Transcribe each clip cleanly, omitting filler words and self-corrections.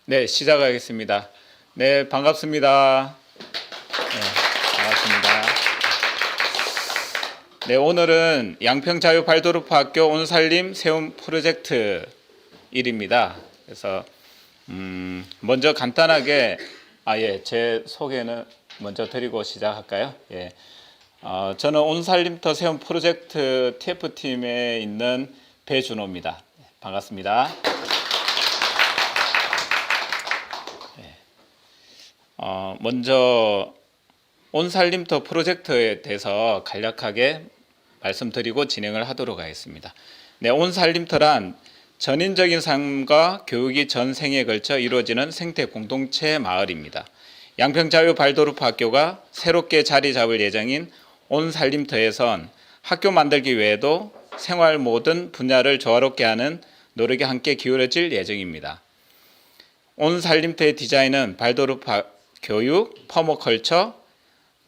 네, 시작하겠습니다. 네, 반갑습니다. 네, 반갑습니다. 네, 오늘은 양평자유발도르프학교 온살림 세움 프로젝트 일입니다. 그래서 먼저 간단하게 제 소개는 먼저 드리고 시작할까요? 저는 온살림터 세움 프로젝트 TF팀에 있는 배준호입니다. 반갑습니다. 먼저 온살림터 프로젝트에 대해서 간략하게 말씀드리고 진행을 하도록 하겠습니다. 네, 온살림터란 전인적인 삶과 교육이 전 생에 걸쳐 이루어지는 생태 공동체 마을입니다. 양평자유발도르프학교가 새롭게 자리 잡을 예정인 온살림터에선 학교 만들기 외에도 생활 모든 분야를 조화롭게 하는 노력이 함께 기울어질 예정입니다. 온살림터의 디자인은 발도르프 교육, 퍼머컬처,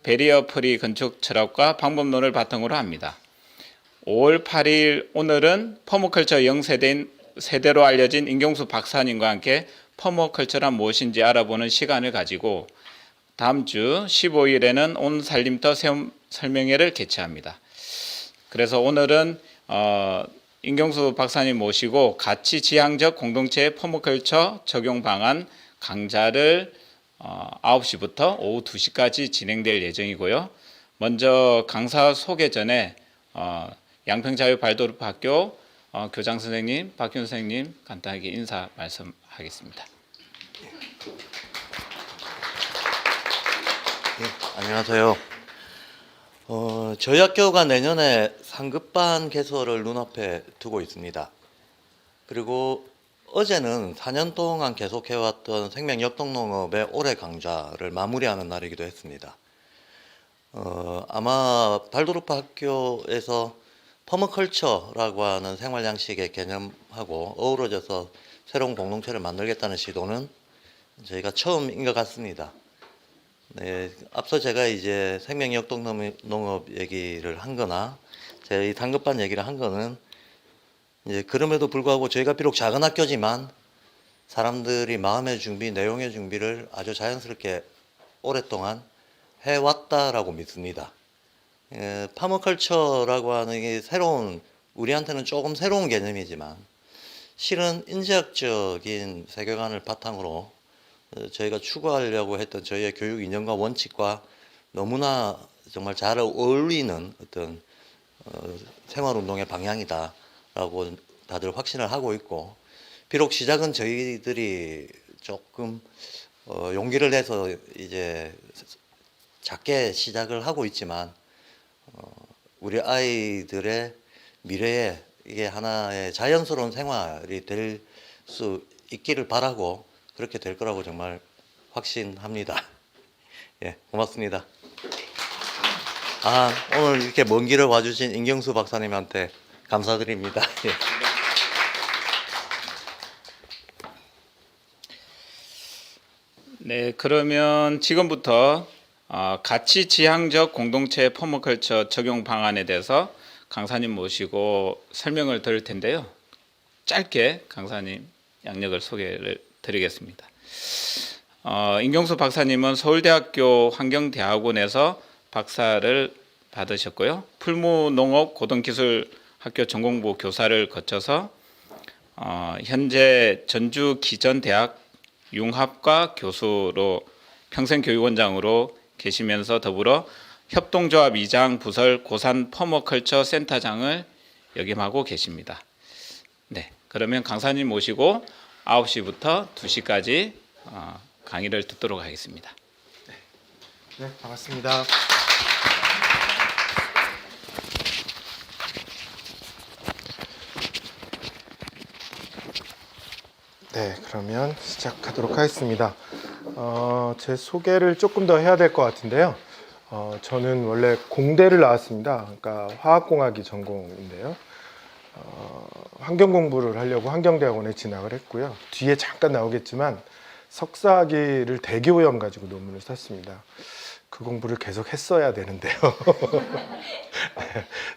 베리어 프리 건축 철학과 방법론을 바탕으로 합니다. 5월 8일 오늘은 퍼머컬처 0세대로 알려진 임경수 박사님과 함께 퍼머컬처란 무엇인지 알아보는 시간을 가지고 다음 주 15일에는 온살림터 세움 설명회를 개최합니다. 그래서 오늘은 임경수 박사님 모시고 가치 지향적 공동체 퍼머컬처 적용 방안 강좌를 9시부터 오후 2시까지 진행될 예정이고요. 먼저 강사 소개 전에 양평자유발도르프학교 교장 선생님, 박균 선생님 간단하게 인사 말씀하겠습니다. 네, 안녕하세요. 저희 학교가 내년에 상급반 개설을 눈앞에 두고 있습니다. 그리고 어제는 4년 동안 계속해왔던 생명역동농업의 올해 강좌를 마무리하는 날이기도 했습니다. 아마 발도르프 학교에서 퍼머컬처라고 하는 생활 양식의 개념하고 어우러져서 새로운 공동체를 만들겠다는 시도는 저희가 처음인 것 같습니다. 네, 앞서 제가 이제 생명역동농업 얘기를 한 거나 제 상급반 얘기를 한 거는 이제 그럼에도 불구하고 저희가 비록 작은 학교지만 사람들이 마음의 준비, 내용의 준비를 아주 자연스럽게 오랫동안 해왔다라고 믿습니다. 파머컬처라고 하는 게 우리한테는 조금 새로운 개념이지만 실은 인지학적인 세계관을 바탕으로 저희가 추구하려고 했던 저희의 교육 이념과 원칙과 너무나 정말 잘 어울리는 어떤 생활운동의 방향이다 라고 다들 확신을 하고 있고, 비록 시작은 저희들이 조금 용기를 내서 이제 작게 시작을 하고 있지만 우리 아이들의 미래에 이게 하나의 자연스러운 생활이 될 수 있기를 바라고 그렇게 될 거라고 정말 확신합니다. 예, 고맙습니다. 오늘 이렇게 먼 길을 와주신 임경수 박사님한테 감사드립니다. 예. 네, 그러면 지금부터 가치 지향적 공동체 퍼머컬처 적용 방안에 대해서 강사님 모시고 설명을 드릴 텐데요. 짧게 강사님 양력을 소개를 드리겠습니다. 임경수 박사님은 서울대학교 환경대학원에서 박사를 받으셨고요. 풀무농업 고등기술학교 전공부 교사를 거쳐서 현재 전주기전대학 융합과 교수로 평생교육원장으로 계시면서 더불어 협동조합 이장 부설 고산 퍼머컬처 센터장을 역임하고 계십니다. 네, 그러면 강사님 모시고 9시부터 2시까지 강의를 듣도록 하겠습니다. 네, 반갑습니다. 네, 그러면 시작하도록 하겠습니다. 제 소개를 조금 더 해야 될 것 같은데요. 저는 원래 공대를 나왔습니다. 그러니까 화학공학이 전공인데요. 환경 공부를 하려고 환경대학원에 진학을 했고요. 뒤에 잠깐 나오겠지만 석사학위를 대기오염 가지고 논문을 썼습니다. 그 공부를 계속 했어야 되는데요.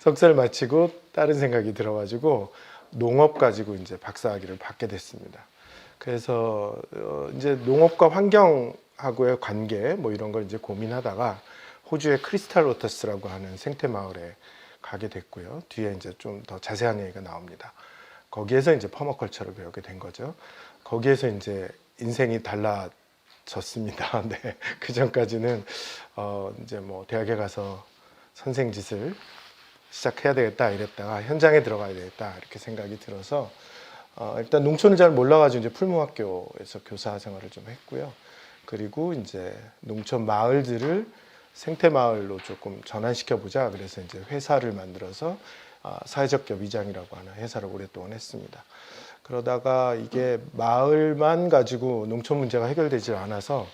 석사를 마치고 다른 생각이 들어가지고 농업 가지고 이제 박사학위를 받게 됐습니다. 그래서 이제 농업과 환경하고의 관계 뭐 이런 걸 이제 고민하다가 호주의 크리스탈 워터스라고 하는 생태 마을에 가게 됐고요. 뒤에 이제 좀 더 자세한 얘기가 나옵니다. 거기에서 이제 퍼머컬처를 배우게 된 거죠. 거기에서 이제 인생이 달라졌습니다. 네, 그 전까지는 이제 뭐 대학에 가서 선생 짓을 시작해야 되겠다 이랬다가 현장에 들어가야 되겠다 이렇게 생각이 들어서 일단 농촌을 잘 몰라가지고 이제 풀무학교에서 교사 생활을 좀 했고요. 그리고 이제 농촌 마을들을 생태 마을로 조금 전환시켜 보자. 그래서 이제 회사를 만들어서 사회적 기업위장이라고 하는 회사를 오랫동안 했습니다. 그러다가 이게 마을만 가지고 농촌 문제가 해결되지 않아서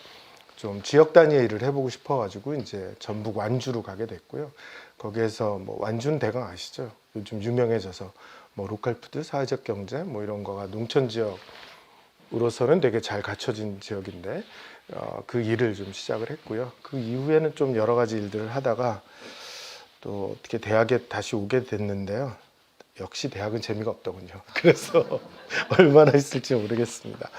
좀 지역 단위의 일을 해보고 싶어가지고 이제 전북 완주로 가게 됐고요. 거기에서 뭐 완주는 대강 아시죠? 요즘 유명해져서 뭐 로컬푸드, 사회적 경제 뭐 이런 거가 농촌 지역으로서는 되게 잘 갖춰진 지역인데 그 일을 좀 시작을 했고요. 그 이후에는 좀 여러 가지 일들을 하다가 또 어떻게 대학에 다시 오게 됐는데요. 역시 대학은 재미가 없더군요. 그래서 얼마나 있을지 모르겠습니다.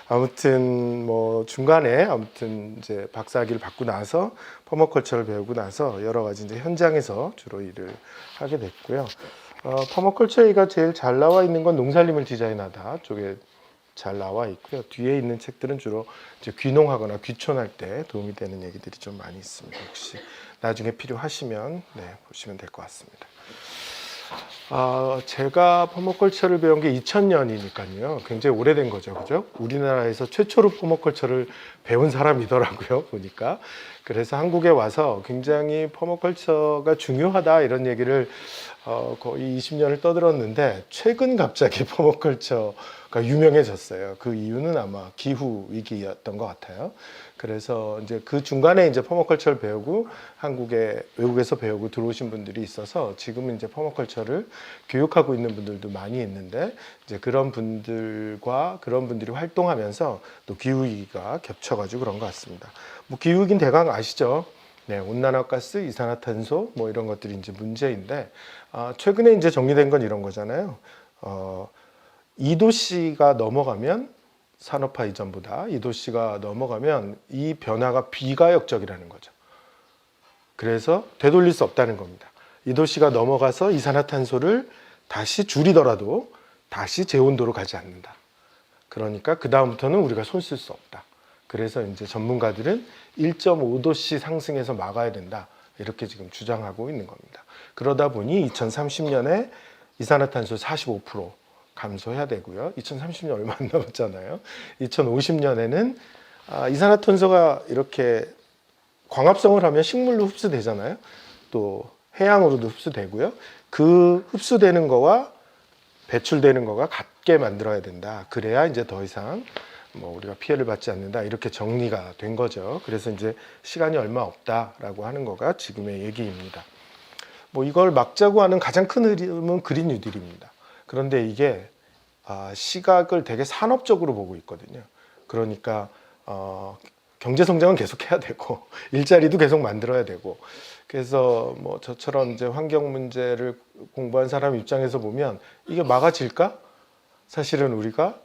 아무튼 뭐 중간에 아무튼 이제 박사학위를 받고 나서 퍼머컬처를 배우고 나서 여러 가지 이제 현장에서 주로 일을 하게 됐고요. 퍼머컬처가 제일 잘 나와 있는 건 농산림을 디자인하다 쪽에 잘 나와 있고요. 뒤에 있는 책들은 주로 이제 귀농하거나 귀촌할 때 도움이 되는 얘기들이 좀 많이 있습니다. 혹시 나중에 필요하시면 보시면 될 것 같습니다. 제가 퍼머컬처를 배운 게 2000년이니까요. 굉장히 오래된 거죠. 그죠? 우리나라에서 최초로 퍼머컬처를 배운 사람이더라고요. 보니까. 그래서 한국에 와서 굉장히 퍼머컬처가 중요하다 이런 얘기를 거의 20년을 떠들었는데 최근 갑자기 퍼머컬처가 유명해졌어요. 그 이유는 아마 기후 위기였던 것 같아요. 그래서 이제 그 중간에 이제 퍼머컬처를 배우고 외국에서 배우고 들어오신 분들이 있어서 지금 이제 퍼머컬처를 교육하고 있는 분들도 많이 있는데 이제 그런 분들이 활동하면서 또 기후 위기가 겹쳐가지고 그런 것 같습니다. 뭐 기후 위기는 대강 아시죠? 네, 온난화가스, 이산화탄소 뭐 이런 것들이 이제 문제인데 최근에 이제 정리된 건 이런 거잖아요. 2도씨가 넘어가면 산업화 이전보다 2도씨가 넘어가면 이 변화가 비가역적이라는 거죠. 그래서 되돌릴 수 없다는 겁니다. 2도씨가 넘어가서 이산화탄소를 다시 줄이더라도 다시 제온도로 가지 않는다. 그러니까 그 다음부터는 우리가 손 쓸 수 없다. 그래서 이제 전문가들은 1.5도씨 상승해서 막아야 된다. 이렇게 지금 주장하고 있는 겁니다. 그러다 보니 2030년에 이산화탄소 45% 감소해야 되고요. 2030년 얼마 안 남았잖아요. 2050년에는 이산화탄소가 이렇게 광합성을 하면 식물로 흡수되잖아요. 또 해양으로도 흡수되고요. 그 흡수되는 거와 배출되는 거가 같게 만들어야 된다. 그래야 이제 더 이상 뭐 우리가 피해를 받지 않는다. 이렇게 정리가 된 거죠. 그래서 이제 시간이 얼마 없다라고 하는 거가 지금의 얘기입니다. 뭐 이걸 막자고 하는 가장 큰 흐름은 그린 뉴딜입니다. 그런데 이게 시각을 되게 산업적으로 보고 있거든요. 그러니까 경제 성장은 계속 해야 되고 일자리도 계속 만들어야 되고 그래서 뭐 저처럼 이제 환경 문제를 공부한 사람 입장에서 보면 이게 막아질까? 사실은 우리가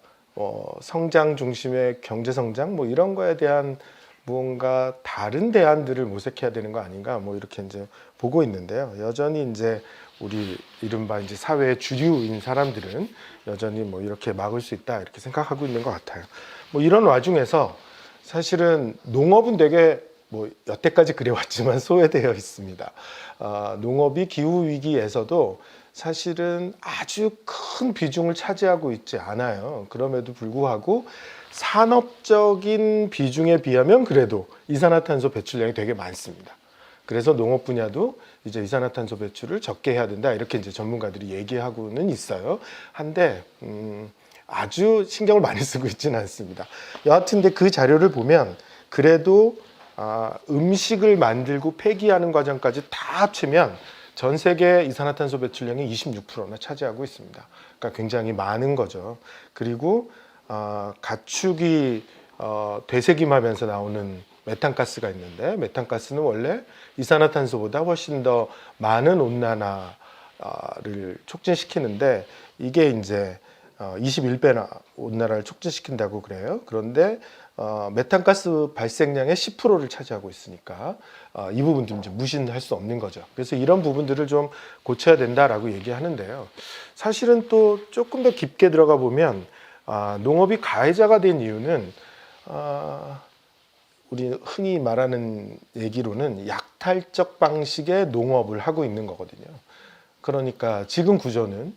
성장 중심의 경제 성장 뭐 이런 거에 대한 무언가 다른 대안들을 모색해야 되는 거 아닌가 뭐 이렇게 이제 보고 있는데요. 여전히 이제 우리 이른바 이제 사회의 주류인 사람들은 여전히 뭐 이렇게 막을 수 있다 이렇게 생각하고 있는 것 같아요. 뭐 이런 와중에서 사실은 농업은 되게 뭐 여태까지 그래왔지만 소외되어 있습니다. 농업이 기후 위기에서도 사실은 아주 큰 비중을 차지하고 있지 않아요. 그럼에도 불구하고 산업적인 비중에 비하면 그래도 이산화탄소 배출량이 되게 많습니다. 그래서 농업 분야도 이제 이산화탄소 배출을 적게 해야 된다 이렇게 이제 전문가들이 얘기하고는 있어요. 한데 아주 신경을 많이 쓰고 있지는 않습니다. 여하튼 그 자료를 보면 그래도 음식을 만들고 폐기하는 과정까지 다 합치면 전 세계 이산화탄소 배출량이 26%나 차지하고 있습니다. 그러니까 굉장히 많은 거죠. 그리고 가축이 되새김하면서 나오는 메탄가스가 있는데 메탄가스는 원래 이산화탄소보다 훨씬 더 많은 온난화를 촉진시키는데 이게 이제 21배나 온난화를 촉진시킨다고 그래요. 그런데 메탄가스 발생량의 10%를 차지하고 있으니까 이 부분도 이제 무시할 수 없는 거죠. 그래서 이런 부분들을 좀 고쳐야 된다라고 얘기하는데요. 사실은 또 조금 더 깊게 들어가 보면 농업이 가해자가 된 이유는 우리 흔히 말하는 얘기로는 약탈적 방식의 농업을 하고 있는 거거든요. 그러니까 지금 구조는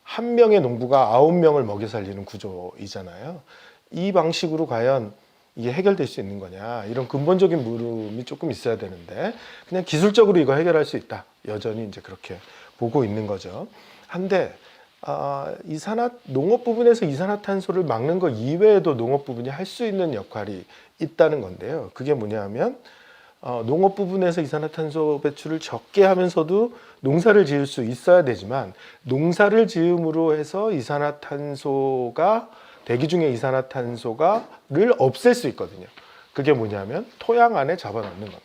한 명의 농부가 9명을 먹여 살리는 구조이잖아요. 이 방식으로 과연 이게 해결될 수 있는 거냐, 이런 근본적인 물음이 조금 있어야 되는데 그냥 기술적으로 이거 해결할 수 있다, 여전히 이제 그렇게 보고 있는 거죠. 한데 농업 부분에서 이산화탄소를 막는 것 이외에도 농업 부분이 할 수 있는 역할이 있다는 건데요. 그게 뭐냐면 농업 부분에서 이산화탄소 배출을 적게 하면서도 농사를 지을 수 있어야 되지만, 농사를 지음으로 해서 대기 중에 이산화탄소를 없앨 수 있거든요. 그게 뭐냐면 토양 안에 잡아넣는 겁니다.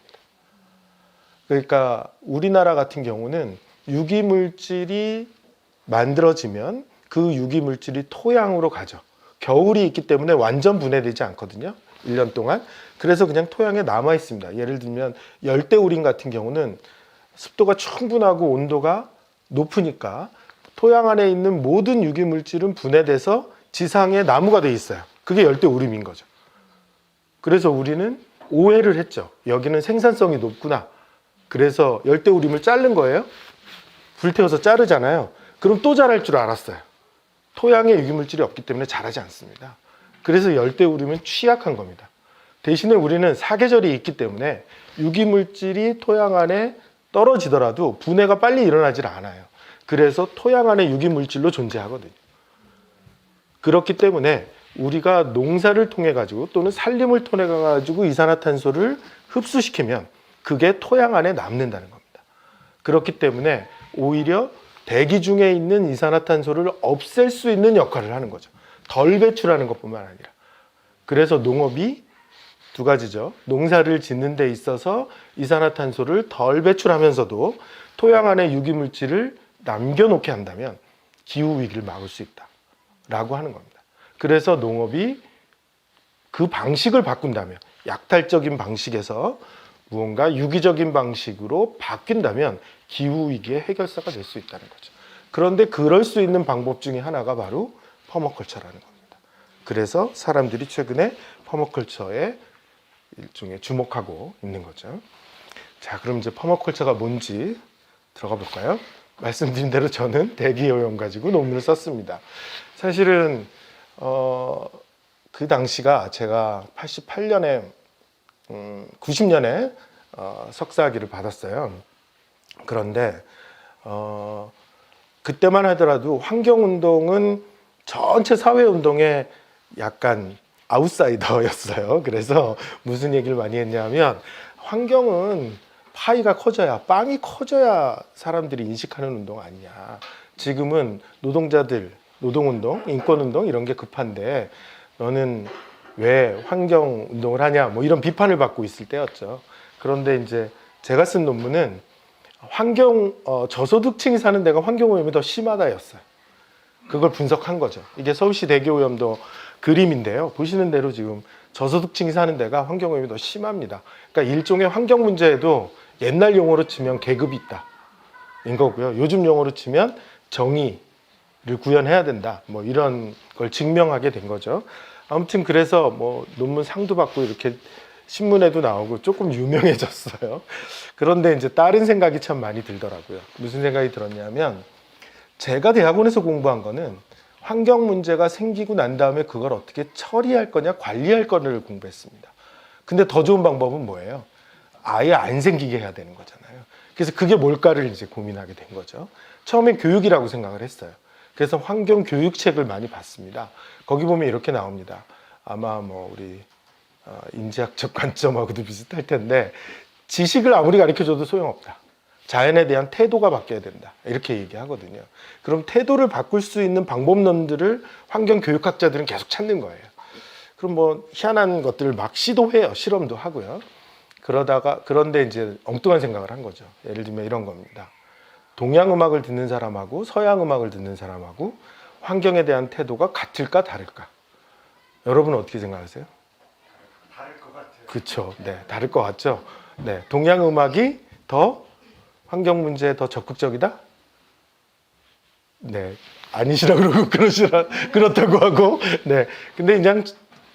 그러니까 우리나라 같은 경우는 유기물질이 만들어지면 그 유기물질이 토양으로 가죠. 겨울이 있기 때문에 완전 분해되지 않거든요. 1년 동안. 그래서 그냥 토양에 남아 있습니다. 예를 들면 열대우림 같은 경우는 습도가 충분하고 온도가 높으니까 토양 안에 있는 모든 유기물질은 분해돼서 지상에 나무가 돼 있어요. 그게 열대우림인 거죠. 그래서 우리는 오해를 했죠. 여기는 생산성이 높구나. 그래서 열대우림을 자른 거예요. 불태워서 자르잖아요. 그럼 또 자랄 줄 알았어요. 토양에 유기물질이 없기 때문에 자라지 않습니다. 그래서 열대우림은 취약한 겁니다. 대신에 우리는 사계절이 있기 때문에 유기물질이 토양 안에 떨어지더라도 분해가 빨리 일어나질 않아요. 그래서 토양 안에 유기물질로 존재하거든요. 그렇기 때문에 우리가 농사를 통해 가지고 또는 산림을 통해 가지고 이산화탄소를 흡수시키면 그게 토양 안에 남는다는 겁니다. 그렇기 때문에 오히려 대기 중에 있는 이산화탄소를 없앨 수 있는 역할을 하는 거죠. 덜 배출하는 것뿐만 아니라. 그래서 농업이 두 가지죠. 농사를 짓는 데 있어서 이산화탄소를 덜 배출하면서도 토양 안에 유기물질을 남겨놓게 한다면 기후위기를 막을 수 있다라고 하는 겁니다. 그래서 농업이 그 방식을 바꾼다면, 약탈적인 방식에서 무언가 유기적인 방식으로 바뀐다면 기후위기의 해결사가 될 수 있다는 거죠. 그런데 그럴 수 있는 방법 중에 하나가 바로 퍼머컬처라는 겁니다. 그래서 사람들이 최근에 퍼머컬처에 일종의 주목하고 있는 거죠. 자, 그럼 이제 퍼머컬처가 뭔지 들어가 볼까요? 말씀드린 대로 저는 대기오염 가지고 논문을 썼습니다. 사실은 그 당시가 제가 88년에 90년에 석사학위를 받았어요. 그런데 그때만 하더라도 환경운동은 전체 사회운동에 약간 아웃사이더였어요. 그래서 무슨 얘기를 많이 했냐면, 환경은 파이가 커져야, 빵이 커져야 사람들이 인식하는 운동 아니냐. 지금은 노동자들, 노동운동, 인권운동 이런 게 급한데 너는 왜 환경운동을 하냐, 뭐 이런 비판을 받고 있을 때였죠. 그런데 이제 제가 쓴 논문은 저소득층이 사는 데가 환경오염이 더 심하다였어요. 그걸 분석한 거죠. 이게 서울시 대기오염도 그림인데요. 보시는 대로 지금 저소득층이 사는 데가 환경오염이 더 심합니다. 그러니까 일종의 환경 문제에도 옛날 용어로 치면 계급이 있다 인 거고요. 요즘 용어로 치면 정의를 구현해야 된다, 뭐 이런 걸 증명하게 된 거죠. 아무튼 그래서 뭐 논문 상도 받고 이렇게 신문에도 나오고 조금 유명해졌어요. 그런데 이제 다른 생각이 참 많이 들더라고요. 무슨 생각이 들었냐면, 제가 대학원에서 공부한 거는 환경 문제가 생기고 난 다음에 그걸 어떻게 처리할 거냐, 관리할 거를 공부했습니다. 근데 더 좋은 방법은 뭐예요? 아예 안 생기게 해야 되는 거잖아요. 그래서 그게 뭘까를 이제 고민하게 된 거죠. 처음엔 교육이라고 생각을 했어요. 그래서 환경 교육책을 많이 봤습니다. 거기 보면 이렇게 나옵니다. 아마 뭐 우리 인지학적 관점하고도 비슷할 텐데, 지식을 아무리 가르쳐줘도 소용없다. 자연에 대한 태도가 바뀌어야 된다, 이렇게 얘기하거든요. 그럼 태도를 바꿀 수 있는 방법론들을 환경교육학자들은 계속 찾는 거예요. 그럼 뭐 희한한 것들을 막 시도해요. 실험도 하고요. 그런데 이제 엉뚱한 생각을 한 거죠. 예를 들면 이런 겁니다. 동양 음악을 듣는 사람하고 서양 음악을 듣는 사람하고 환경에 대한 태도가 같을까 다를까? 여러분은 어떻게 생각하세요? 다를 것 같아요. 그렇죠. 네, 다를 것 같죠. 네, 동양 음악이 더 환경 문제에 더 적극적이다? 네, 아니시라 그러고 그렇다고 하고, 네, 근데 그냥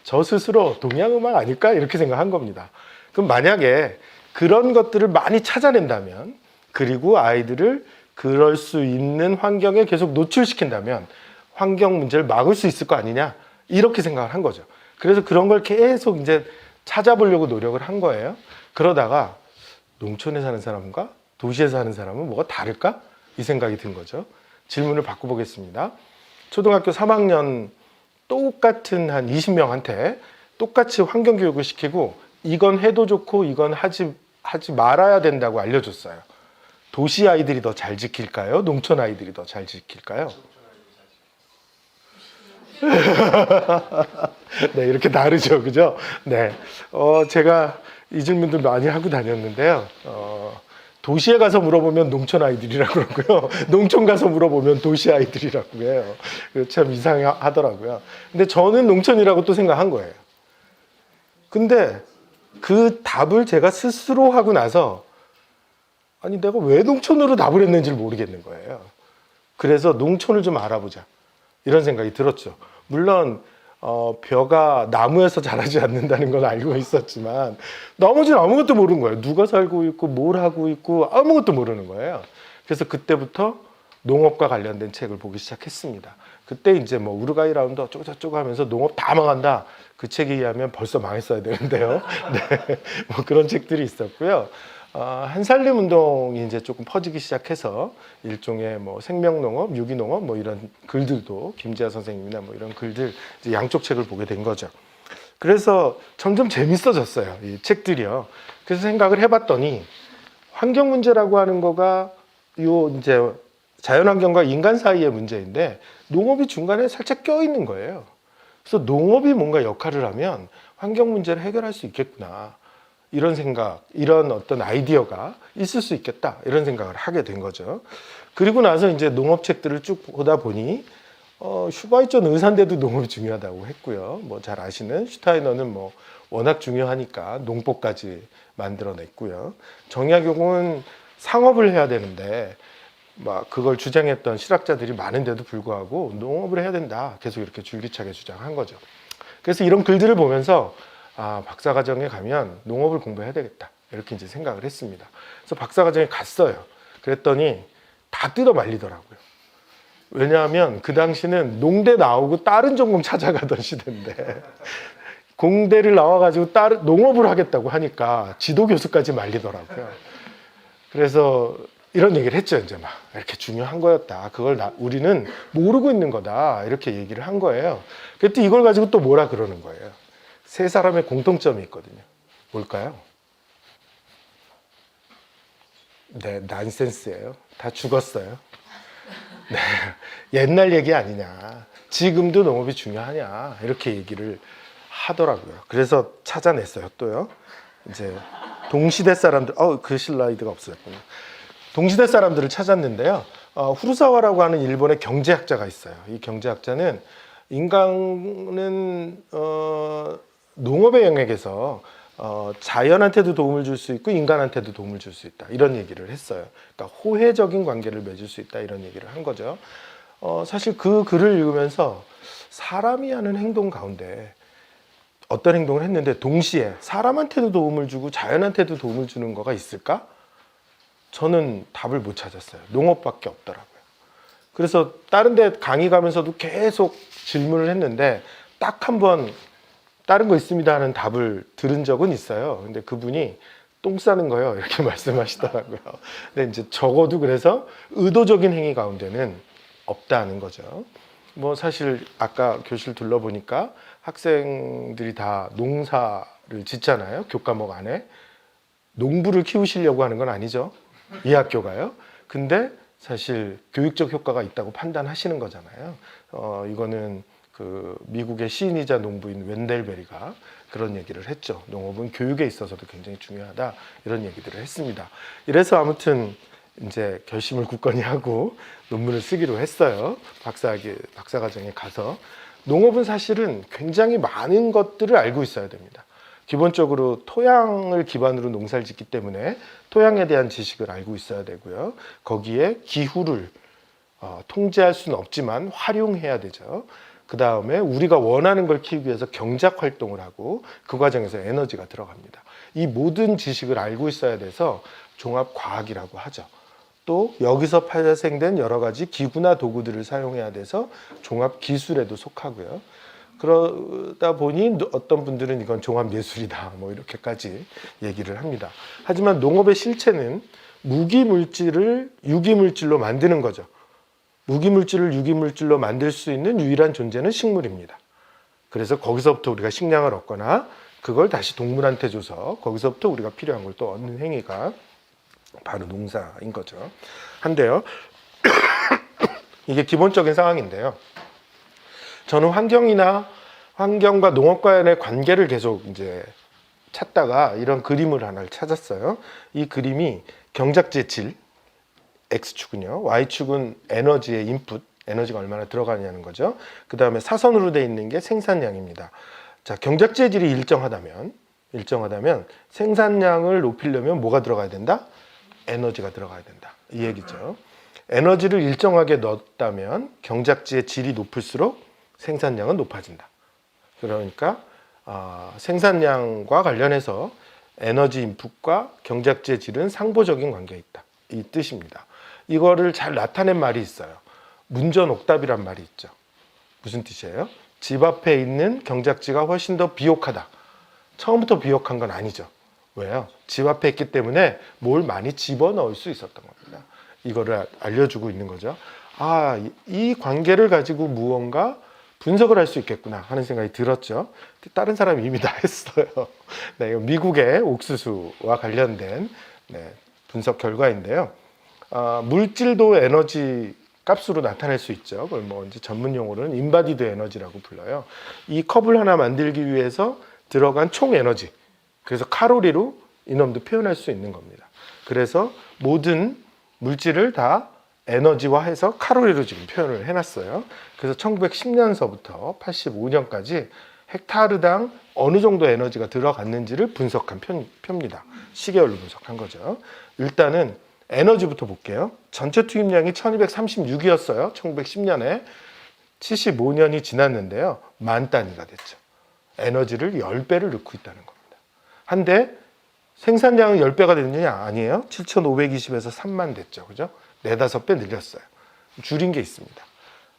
저 스스로 동양 음악 아닐까 이렇게 생각한 겁니다. 그럼 만약에 그런 것들을 많이 찾아낸다면, 그리고 아이들을 그럴 수 있는 환경에 계속 노출시킨다면 환경 문제를 막을 수 있을 거 아니냐 이렇게 생각을 한 거죠. 그래서 그런 걸 계속 이제 찾아보려고 노력을 한 거예요. 그러다가 농촌에 사는 사람과 도시에 사는 사람은 뭐가 다를까? 이 생각이 든 거죠. 질문을 바꿔보겠습니다. 초등학교 3학년 똑같은 한 20명한테 똑같이 환경교육을 시키고 이건 해도 좋고 이건 하지 말아야 된다고 알려줬어요. 도시 아이들이 더 잘 지킬까요? 농촌 아이들이 더 잘 지킬까요? 네, 이렇게 다르죠, 그죠? 네, 제가 이 질문들 많이 하고 다녔는데요. 도시에 가서 물어보면 농촌 아이들이라고 그러고요. 농촌 가서 물어보면 도시 아이들이라고 해요. 참 이상하더라고요. 근데 저는 농촌이라고 또 생각한 거예요. 근데 그 답을 제가 스스로 하고 나서 아니 내가 왜 농촌으로 답을 했는지를 모르겠는 거예요. 그래서 농촌을 좀 알아보자 이런 생각이 들었죠. 물론 벼가 나무에서 자라지 않는다는 걸 알고 있었지만 나머지는 아무것도 모르는 거예요. 누가 살고 있고 뭘 하고 있고 아무것도 모르는 거예요. 그래서 그때부터 농업과 관련된 책을 보기 시작했습니다. 그때 이제 뭐 우루과이 라운드 어쩌고저쩌고 하면서 농업 다 망한다. 그 책에 의하면 벌써 망했어야 되는데요. 네, 뭐 그런 책들이 있었고요. 한살림 운동이 이제 조금 퍼지기 시작해서 일종의 뭐 생명농업, 유기농업 뭐 이런 글들도 김지아 선생님이나 뭐 이런 글들 이제 양쪽 책을 보게 된 거죠. 그래서 점점 재밌어졌어요. 이 책들이요. 그래서 생각을 해봤더니 환경 문제라고 하는 거가 요 이제 자연환경과 인간 사이의 문제인데 농업이 중간에 살짝 껴있는 거예요. 그래서 농업이 뭔가 역할을 하면 환경 문제를 해결할 수 있겠구나. 이런 생각, 이런 어떤 아이디어가 있을 수 있겠다. 이런 생각을 하게 된 거죠. 그리고 나서 이제 농업책들을 쭉 보다 보니, 슈바이처 의사인데도 농업이 중요하다고 했고요. 뭐 잘 아시는 슈타이너는 뭐 워낙 중요하니까 농법까지 만들어냈고요. 정약용은 상업을 해야 되는데, 막 그걸 주장했던 실학자들이 많은데도 불구하고 농업을 해야 된다. 계속 이렇게 줄기차게 주장한 거죠. 그래서 이런 글들을 보면서 박사과정에 가면 농업을 공부해야 되겠다. 이렇게 이제 생각을 했습니다. 그래서 박사과정에 갔어요. 그랬더니 다 뜯어 말리더라고요. 왜냐하면 그 당시는 농대 나오고 다른 전공 찾아가던 시대인데 공대를 나와가지고 다른 농업을 하겠다고 하니까 지도 교수까지 말리더라고요. 그래서 이런 얘기를 했죠. 이제 막 이렇게 중요한 거였다. 그걸 우리는 모르고 있는 거다. 이렇게 얘기를 한 거예요. 그때 이걸 가지고 또 뭐라 그러는 거예요. 세 사람의 공통점이 있거든요. 뭘까요? 네, 난센스예요. 다 죽었어요. 네, 옛날 얘기 아니냐. 지금도 농업이 중요하냐. 이렇게 얘기를 하더라고요. 그래서 찾아냈어요. 또요. 이제 동시대 사람들, 그 슬라이드가 없어졌군요. 동시대 사람들을 찾았는데요. 후루사와라고 하는 일본의 경제학자가 있어요. 이 경제학자는 인간은 농업의 영역에서 자연한테도 도움을 줄 수 있고 인간한테도 도움을 줄 수 있다. 이런 얘기를 했어요. 그러니까 호혜적인 관계를 맺을 수 있다. 이런 얘기를 한 거죠. 사실 그 글을 읽으면서 사람이 하는 행동 가운데 어떤 행동을 했는데 동시에 사람한테도 도움을 주고 자연한테도 도움을 주는 거가 있을까? 저는 답을 못 찾았어요. 농업밖에 없더라고요. 그래서 다른 데 강의 가면서도 계속 질문을 했는데 딱 한 번 다른 거 있습니다 하는 답을 들은 적은 있어요. 근데 그분이 똥 싸는 거요 이렇게 말씀하시더라고요. 근데 이제 적어도 그래서 의도적인 행위 가운데는 없다는 거죠. 뭐 사실 아까 교실 둘러보니까 학생들이 다 농사를 짓잖아요. 교과목 안에. 농부를 키우시려고 하는 건 아니죠. 이 학교가요. 근데 사실 교육적 효과가 있다고 판단하시는 거잖아요. 이거는 그 미국의 시인이자 농부인 웬델베리가 그런 얘기를 했죠. 농업은 교육에 있어서도 굉장히 중요하다. 이런 얘기들을 했습니다. 이래서 아무튼 이제 결심을 굳건히 하고 논문을 쓰기로 했어요. 박사과정에 가서. 농업은 사실은 굉장히 많은 것들을 알고 있어야 됩니다. 기본적으로 토양을 기반으로 농사를 짓기 때문에 토양에 대한 지식을 알고 있어야 되고요. 거기에 기후를 통제할 수는 없지만 활용해야 되죠. 그 다음에 우리가 원하는 걸 키우기 위해서 경작 활동을 하고 그 과정에서 에너지가 들어갑니다. 이 모든 지식을 알고 있어야 돼서 종합과학이라고 하죠. 또 여기서 파생된 여러 가지 기구나 도구들을 사용해야 돼서 종합기술에도 속하고요. 그러다 보니 어떤 분들은 이건 종합예술이다 뭐 이렇게까지 얘기를 합니다. 하지만 농업의 실체는 무기물질을 유기물질로 만드는 거죠. 무기물질을 유기물질로 만들 수 있는 유일한 존재는 식물입니다. 그래서 거기서부터 우리가 식량을 얻거나 그걸 다시 동물한테 줘서 거기서부터 우리가 필요한 걸 또 얻는 행위가 바로 농사인 거죠. 한데요. 이게 기본적인 상황인데요. 저는 환경과 농업과의 관계를 계속 이제 찾다가 이런 그림을 하나를 찾았어요. 이 그림이 경작지의 질, X축은요. Y축은 에너지의 인풋, 에너지가 얼마나 들어가냐는 거죠. 그 다음에 사선으로 되어 있는 게 생산량입니다. 자, 경작지의 질이 일정하다면 생산량을 높이려면 뭐가 들어가야 된다? 에너지가 들어가야 된다. 이 얘기죠. 에너지를 일정하게 넣었다면 경작지의 질이 높을수록 생산량은 높아진다. 그러니까 생산량과 관련해서 에너지 인풋과 경작지의 질은 상보적인 관계에 있다. 이 뜻입니다. 이거를 잘 나타낸 말이 있어요. 문전옥답이란 말이 있죠. 무슨 뜻이에요? 집 앞에 있는 경작지가 훨씬 더 비옥하다. 처음부터 비옥한 건 아니죠. 왜요? 집 앞에 있기 때문에 뭘 많이 집어넣을 수 있었던 겁니다. 이거를 알려주고 있는 거죠. 이 관계를 가지고 무언가 분석을 할 수 있겠구나 하는 생각이 들었죠. 다른 사람이 이미 다 했어요. 네, 미국의 옥수수와 관련된 분석 결과인데요. 물질도 에너지 값으로 나타낼 수 있죠. 그걸 뭐 이제 전문 용어로는 인바디드 에너지라고 불러요. 이 컵을 하나 만들기 위해서 들어간 총 에너지. 그래서 칼로리로 이놈도 표현할 수 있는 겁니다. 그래서 모든 물질을 다 에너지화해서 칼로리로 지금 표현을 해놨어요. 그래서 1910년서부터 85년까지 헥타르당 어느 정도 에너지가 들어갔는지를 분석한 표입니다. 시계열로 분석한 거죠. 일단은 에너지부터 볼게요. 전체 투입량이 1236이었어요. 1910년에 75년이 지났는데요. 만 단위가 됐죠. 에너지를 10배를 넣고 있다는 겁니다. 한데 생산량은 10배가 됐느냐? 아니에요. 7520에서 3만 됐죠. 그죠? 4-5배 늘렸어요. 줄인 게 있습니다.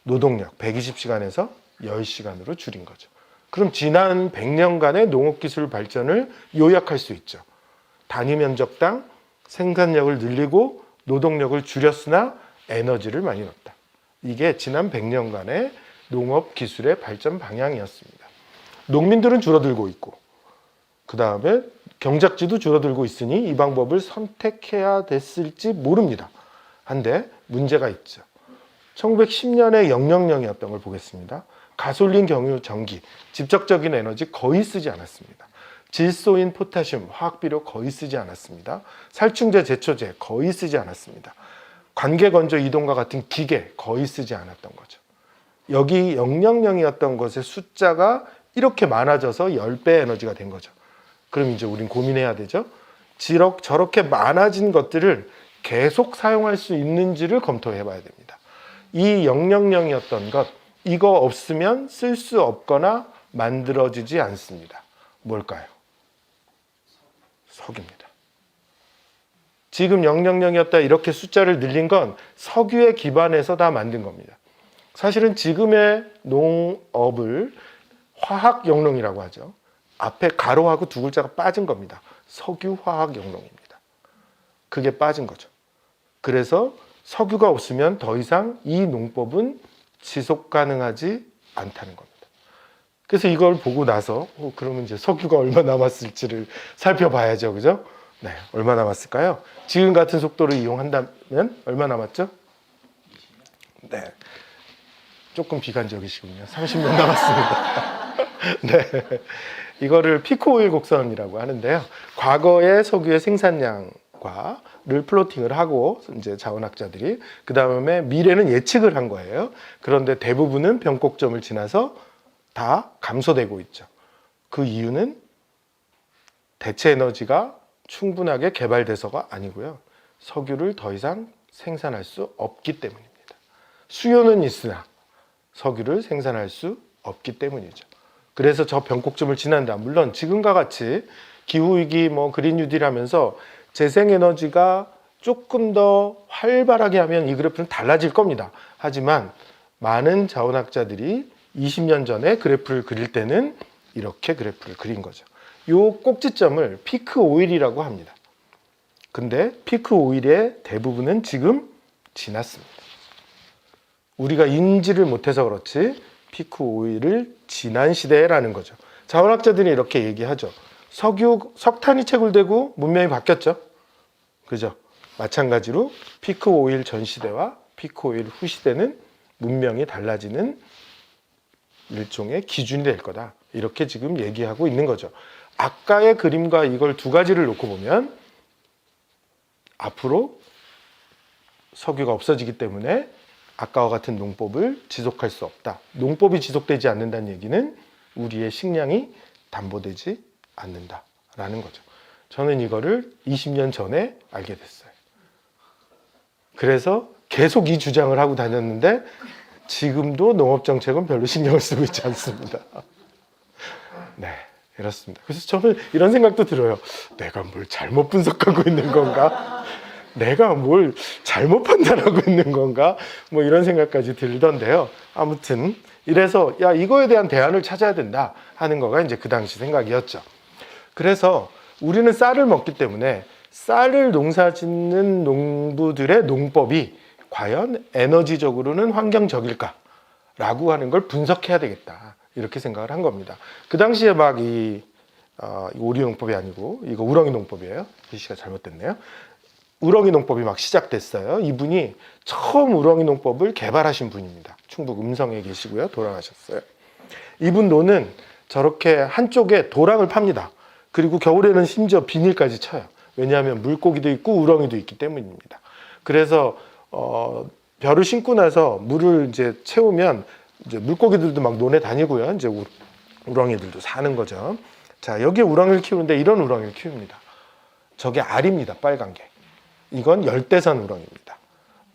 노동력 120시간에서 10시간으로 줄인 거죠. 그럼 지난 100년간의 농업기술 발전을 요약할 수 있죠. 단위 면적당 생산력을 늘리고 노동력을 줄였으나 에너지를 많이 넣었다. 이게 지난 100년간의 농업기술의 발전 방향이었습니다. 농민들은 줄어들고 있고 그 다음에 경작지도 줄어들고 있으니 이 방법을 선택해야 됐을지 모릅니다. 한데 문제가 있죠. 1910년에 000이었던 걸 보겠습니다. 가솔린, 경유, 전기, 직접적인 에너지 거의 쓰지 않았습니다. 질소인 포타슘, 화학비료 거의 쓰지 않았습니다. 살충제, 제초제 거의 쓰지 않았습니다. 관계건조 이동과 같은 기계 거의 쓰지 않았던 거죠. 여기 000이었던 것의 숫자가 이렇게 많아져서 10배 에너지가 된 거죠. 그럼 이제 우린 고민해야 되죠. 저렇게 많아진 것들을 계속 사용할 수 있는지를 검토해 봐야 됩니다. 이 000이었던 것, 이거 없으면 쓸 수 없거나 만들어지지 않습니다. 뭘까요? 석유입니다. 지금 000이었다 이렇게 숫자를 늘린 건 석유에 기반해서 다 만든 겁니다. 사실은 지금의 농업을 화학 영농이라고 하죠. 앞에 가로하고 두 글자가 빠진 겁니다. 석유화학 영농입니다. 그게 빠진 거죠. 그래서 석유가 없으면 더 이상 이 농법은 지속 가능하지 않다는 겁니다. 그래서 이걸 보고 나서 그러면 이제 석유가 얼마 남았을지를 살펴봐야죠. 그죠? 네, 얼마 남았을까요? 지금 같은 속도를 이용한다면 얼마 남았죠? 네. 조금 비관적이시군요. 30년 남았습니다. 네. 이거를 피크 오일 곡선이라고 하는데요. 과거의 석유의 생산량을 과를 플로팅을 하고 이제 자원학자들이 그 다음에 미래는 예측을 한 거예요. 그런데 대부분은 변곡점을 지나서 다 감소되고 있죠. 그 이유는 대체 에너지가 충분하게 개발돼서가 아니고요. 석유를 더 이상 생산할 수 없기 때문입니다. 수요는 있으나 석유를 생산할 수 없기 때문이죠. 그래서 저 변곡점을 지난다. 물론 지금과 같이 기후위기, 그린 뉴딜 하면서 재생에너지가 조금 더 활발하게 하면 이 그래프는 달라질 겁니다. 하지만 많은 자원학자들이 20년 전에 그래프를 그릴 때는 이렇게 그래프를 그린 거죠. 이 꼭지점을 피크 오일이라고 합니다. 근데 피크 오일의 대부분은 지금 지났습니다. 우리가 인지를 못해서 그렇지 피크 오일을 지난 시대라는 거죠. 자원학자들이 이렇게 얘기하죠. 석탄이 채굴되고 문명이 바뀌었죠. 그죠? 마찬가지로 피크 오일 전 시대와 피크 오일 후 시대는 문명이 달라지는 일종의 기준이 될 거다. 이렇게 지금 얘기하고 있는 거죠. 아까의 그림과 이걸 두 가지를 놓고 보면 앞으로 석유가 없어지기 때문에 아까와 같은 농법을 지속할 수 없다. 농법이 지속되지 않는다는 얘기는 우리의 식량이 담보되지 않는다라는 거죠. 저는 이거를 20년 전에 알게 됐어요. 그래서 계속 이 주장을 하고 다녔는데 지금도 농업정책은 별로 신경을 쓰고 있지 않습니다. 네, 이렇습니다. 그래서 저는 이런 생각도 들어요. 내가 뭘 잘못 분석하고 있는 건가? 내가 뭘 잘못 판단하고 있는 건가? 이런 생각까지 들던데요. 아무튼 이래서 이거에 대한 대안을 찾아야 된다 하는 거가 이제 그 당시 생각이었죠. 그래서 우리는 쌀을 먹기 때문에 쌀을 농사 짓는 농부들의 농법이 과연 에너지적으로는 환경적일까라고 하는 걸 분석해야 되겠다. 이렇게 생각을 한 겁니다. 그 당시에 막 오리 농법이 아니고 이거 우렁이 농법이에요. 글씨가 잘못됐네요. 우렁이 농법이 막 시작됐어요. 이분이 처음 우렁이 농법을 개발하신 분입니다. 충북 음성에 계시고요. 돌아가셨어요. 이분 노는 저렇게 한쪽에 도랑을 팝니다. 그리고 겨울에는 심지어 비닐까지 쳐요. 왜냐하면 물고기도 있고 우렁이도 있기 때문입니다. 그래서 벼를 심고 나서 물을 이제 채우면 이제 물고기들도 막 논에 다니고요. 이제 우렁이들도 사는 거죠. 자, 여기에 우렁이를 키우는데 이런 우렁이를 키웁니다. 저게 알입니다. 빨간 게. 이건 열대산 우렁이입니다.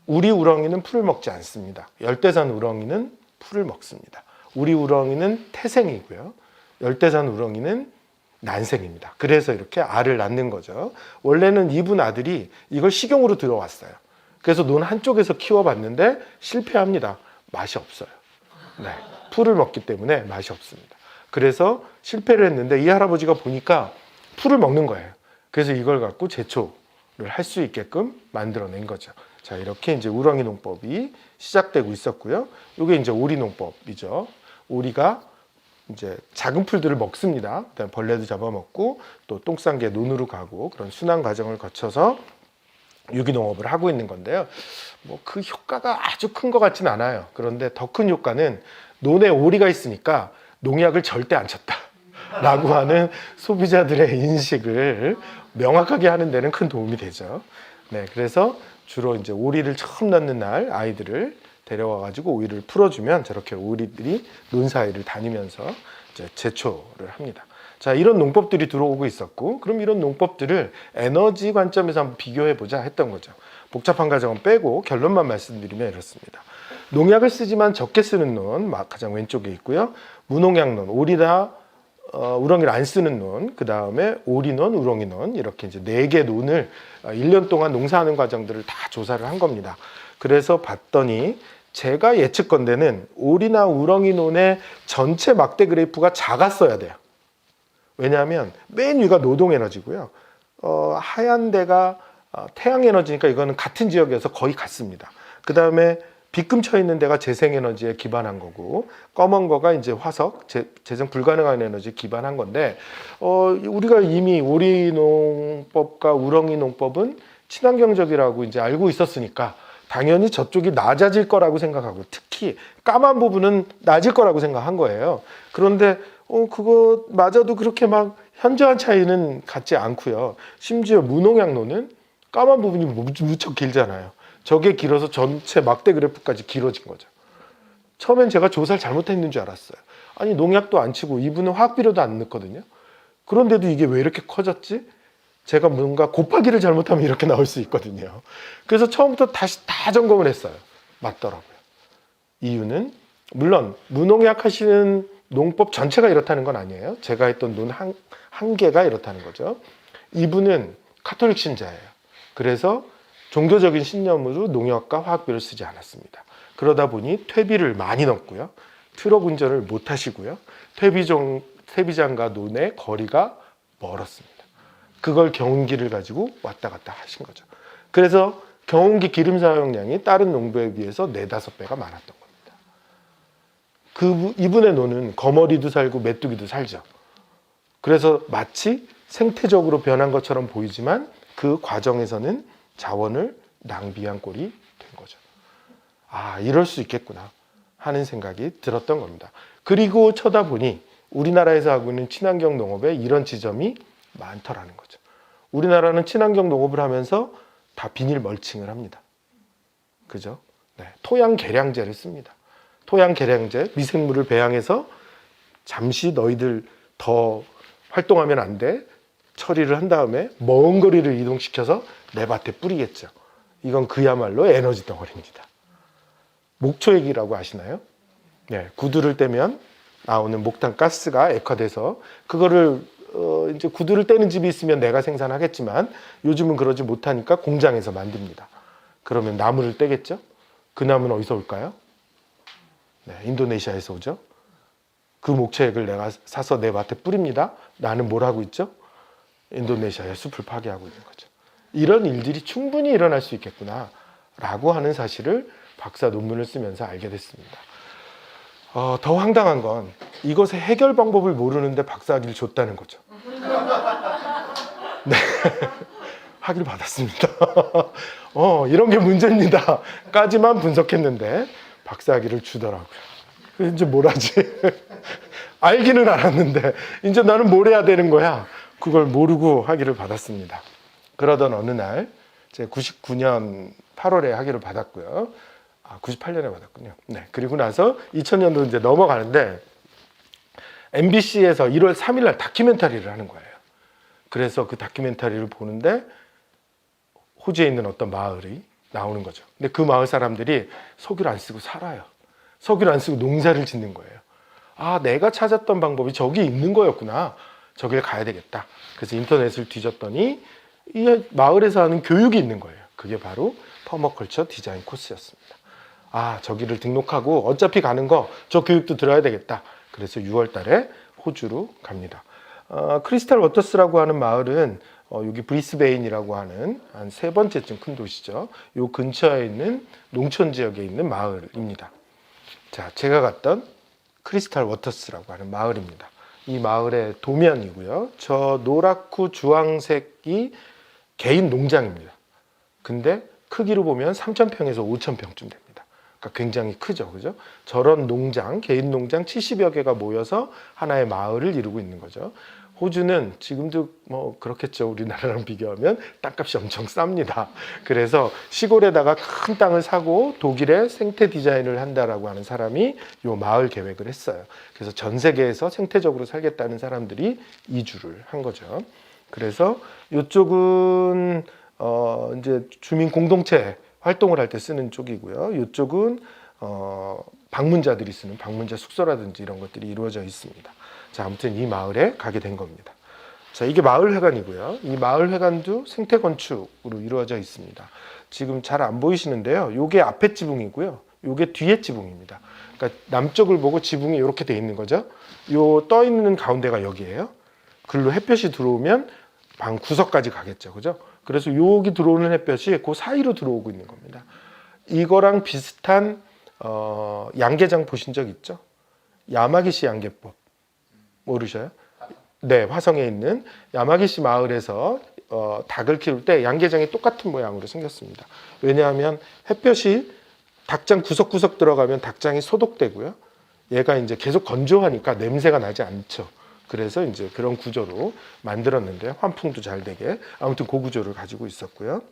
우리 우렁이는 풀을 먹지 않습니다. 열대산 우렁이는 풀을 먹습니다. 우리 우렁이는 태생이고요. 열대산 우렁이는 난생입니다. 그래서 이렇게 알을 낳는 거죠. 원래는 이분 아들이 이걸 식용으로 들어왔어요. 그래서 논 한쪽에서 키워봤는데 실패합니다. 맛이 없어요. 네, 풀을 먹기 때문에 맛이 없습니다. 그래서 실패를 했는데 이 할아버지가 보니까 풀을 먹는 거예요. 그래서 이걸 갖고 제초를 할 수 있게끔 만들어낸 거죠. 자, 이렇게 이제 우렁이 농법이 시작되고 있었고요. 이게 이제 오리 농법이죠. 오리가 이제 작은 풀들을 먹습니다. 그다음 벌레도 잡아먹고 또 똥 싼 게 논으로 가고 그런 순환 과정을 거쳐서 유기농업을 하고 있는 건데요. 그 효과가 아주 큰 것 같진 않아요. 그런데 더 큰 효과는 논에 오리가 있으니까 농약을 절대 안 쳤다 라고 하는 소비자들의 인식을 명확하게 하는 데는 큰 도움이 되죠. 네, 그래서 주로 이제 오리를 처음 낳는 날 아이들을 데려와 가지고 오리를 풀어주면 저렇게 오리들이 논 사이를 다니면서 이제 제초를 합니다. 자, 이런 농법들이 들어오고 있었고, 그럼 이런 농법들을 에너지 관점에서 한번 비교해 보자 했던 거죠. 복잡한 과정은 빼고 결론만 말씀드리면 이렇습니다. 농약을 쓰지만 적게 쓰는 논 가장 왼쪽에 있고요. 무농약논, 오리나 우렁이를 안 쓰는 논, 그 다음에 오리논, 우렁이논 이렇게 이제 4개 논을 1년 동안 농사하는 과정들을 다 조사를 한 겁니다. 그래서 봤더니 제가 예측컨대는 오리나 우렁이논의 전체 막대 그래프가 작았어야 돼요. 왜냐하면 맨 위가 노동에너지고요. 하얀 데가 태양에너지니까 이거는 같은 지역에서 거의 같습니다. 그 다음에 빗금쳐 있는 데가 재생에너지에 기반한 거고 검은 거가 이제 화석, 재생 불가능한 에너지에 기반한 건데 우리가 이미 오리 농법과 우렁이 농법은 친환경적이라고 이제 알고 있었으니까 당연히 저쪽이 낮아질 거라고 생각하고 특히 까만 부분은 낮을 거라고 생각한 거예요. 그런데 그거마저도 그렇게 막 현저한 차이는 같지 않고요. 심지어 무농약논은 까만 부분이 무척 길잖아요. 저게 길어서 전체 막대 그래프까지 길어진 거죠. 처음엔 제가 조사를 잘못했는 줄 알았어요. 아니 농약도 안 치고 이분은 화학비료도 안 넣거든요. 그런데도 이게 왜 이렇게 커졌지? 제가 뭔가 곱하기를 잘못하면 이렇게 나올 수 있거든요. 그래서 처음부터 다시 다 점검을 했어요. 맞더라고요. 이유는 물론 무농약 하시는 농법 전체가 이렇다는 건 아니에요. 제가 했던 논 한 개가 이렇다는 거죠. 이분은 카톨릭 신자예요. 그래서 종교적인 신념으로 농약과 화학비를 쓰지 않았습니다. 그러다 보니 퇴비를 많이 넣고요. 트럭 운전을 못 하시고요. 퇴비장과 논의 거리가 멀었습니다. 그걸 경운기를 가지고 왔다 갔다 하신 거죠. 그래서 경운기 기름 사용량이 다른 농부에 비해서 4-5배가 많았던 겁니다. 이분의 논은 거머리도 살고 메뚜기도 살죠. 그래서 마치 생태적으로 변한 것처럼 보이지만 그 과정에서는 자원을 낭비한 꼴이 된 거죠. 아, 이럴 수 있겠구나 하는 생각이 들었던 겁니다. 그리고 쳐다보니 우리나라에서 하고 있는 친환경 농업에 이런 지점이 많더라는 거죠. 우리나라는 친환경 농업을 하면서 다 비닐 멀칭을 합니다. 그죠? 네, 토양 개량제를 씁니다. 토양 개량제, 미생물을 배양해서 잠시 너희들 더 활동하면 안 돼. 처리를 한 다음에 먼 거리를 이동시켜서 내 밭에 뿌리겠죠. 이건 그야말로 에너지 덩어리입니다. 목초액이라고 아시나요? 네, 구두를 떼면 나오는 목탄 가스가 액화돼서 그거를 이제 구두를 떼는 집이 있으면 내가 생산하겠지만 요즘은 그러지 못하니까 공장에서 만듭니다. 그러면 나무를 떼겠죠? 그 나무는 어디서 올까요? 네, 인도네시아에서 오죠. 그 목초액을 내가 사서 내 밭에 뿌립니다. 나는 뭘 하고 있죠? 인도네시아의 숲을 파괴하고 있는 거죠. 이런 일들이 충분히 일어날 수 있겠구나 라고 하는 사실을 박사 논문을 쓰면서 알게 됐습니다. 더 황당한 건 이것의 해결 방법을 모르는데 박사학위를 줬다는 거죠. 네, 학위를 받았습니다. 이런 게 문제입니다. 까지만 분석했는데 박사학위를 주더라고요. 이제 뭘 하지? 알기는 알았는데 이제 나는 뭘 해야 되는 거야? 그걸 모르고 학위를 받았습니다. 그러던 어느 날 제가 99년 8월에 학위를 받았고요. 98년에 받았군요. 네, 그리고 나서 2000년도 이제 넘어가는데 MBC에서 1월 3일 날 다큐멘터리를 하는 거예요. 그래서 그 다큐멘터리를 보는데 호주에 있는 어떤 마을이 나오는 거죠. 근데 그 마을 사람들이 석유를 안 쓰고 살아요. 석유를 안 쓰고 농사를 짓는 거예요. 아, 내가 찾았던 방법이 저기 있는 거였구나. 저길 가야 되겠다. 그래서 인터넷을 뒤졌더니 이 마을에서 하는 교육이 있는 거예요. 그게 바로 퍼머컬처 디자인 코스였습니다. 아, 저기를 등록하고 어차피 가는 거 저 교육도 들어야 되겠다. 그래서 6월 달에 호주로 갑니다. 크리스탈 워터스라고 하는 마을은 여기 브리스베인이라고 하는 한 3번째쯤 큰 도시죠. 요 근처에 있는 농촌 지역에 있는 마을입니다. 자, 제가 갔던 크리스탈 워터스라고 하는 마을입니다. 이 마을의 도면이고요. 저 노랗고 주황색이 개인 농장입니다. 근데 크기로 보면 3,000평에서 5,000평쯤 됩니다. 그러니까 굉장히 크죠. 그죠? 저런 농장, 개인 농장 70여 개가 모여서 하나의 마을을 이루고 있는 거죠. 호주는 지금도 뭐 그렇겠죠. 우리나라랑 비교하면 땅값이 엄청 쌉니다. 그래서 시골에다가 큰 땅을 사고 독일에 생태 디자인을 한다라고 하는 사람이 요 마을 계획을 했어요. 그래서 전 세계에서 생태적으로 살겠다는 사람들이 이주를 한 거죠. 그래서 이쪽은 이제 주민 공동체 활동을 할 때 쓰는 쪽이고요. 이쪽은 방문자들이 쓰는 방문자 숙소라든지 이런 것들이 이루어져 있습니다. 자, 아무튼 이 마을에 가게 된 겁니다. 자, 이게 마을회관이고요. 이 마을회관도 생태 건축으로 이루어져 있습니다. 지금 잘 안 보이시는데요. 요게 앞에 지붕이고요. 요게 뒤에 지붕입니다. 그러니까 남쪽을 보고 지붕이 이렇게 돼 있는 거죠. 요 떠 있는 가운데가 여기예요. 글로 햇볕이 들어오면 방 구석까지 가겠죠. 그죠? 그래서 여기 들어오는 햇볕이 그 사이로 들어오고 있는 겁니다. 이거랑 비슷한 양계장 보신 적 있죠? 야마기시 양계법. 모르셔요? 네, 화성에 있는 야마기시 마을에서 닭을 키울 때 양계장이 똑같은 모양으로 생겼습니다. 왜냐하면 햇볕이 닭장 구석구석 들어가면 닭장이 소독되고요. 얘가 이제 계속 건조하니까 냄새가 나지 않죠. 그래서 이제 그런 구조로 만들었는데 환풍도 잘 되게 아무튼 그 구조를 가지고 있었고요.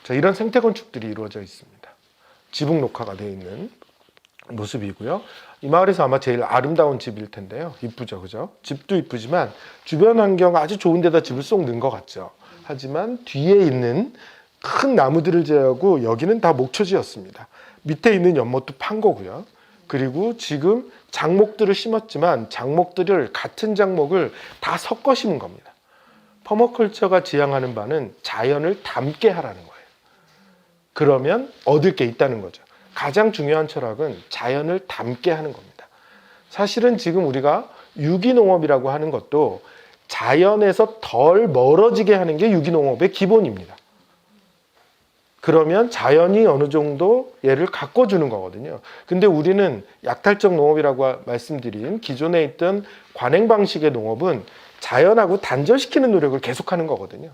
자, 이런 생태 건축들이 이루어져 있습니다. 지붕 녹화가 되어 있는 모습이고요. 이 마을에서 아마 제일 아름다운 집일 텐데요. 이쁘죠, 그죠? 집도 이쁘지만 주변 환경 아주 좋은 데다 집을 쏙 넣은 것 같죠. 하지만 뒤에 있는 큰 나무들을 제외하고 여기는 다 목초지였습니다. 밑에 있는 연못도 판 거고요. 그리고 지금 장목들을 심었지만 같은 장목을 다 섞어 심은 겁니다. 퍼머컬처가 지향하는 바는 자연을 닮게 하라는 거예요. 그러면 얻을 게 있다는 거죠. 가장 중요한 철학은 자연을 닮게 하는 겁니다. 사실은 지금 우리가 유기농업이라고 하는 것도 자연에서 덜 멀어지게 하는 게 유기농업의 기본입니다. 그러면 자연이 어느 정도 얘를 가꿔주는 거거든요. 근데 우리는 약탈적 농업이라고 말씀드린 기존에 있던 관행 방식의 농업은 자연하고 단절시키는 노력을 계속하는 거거든요.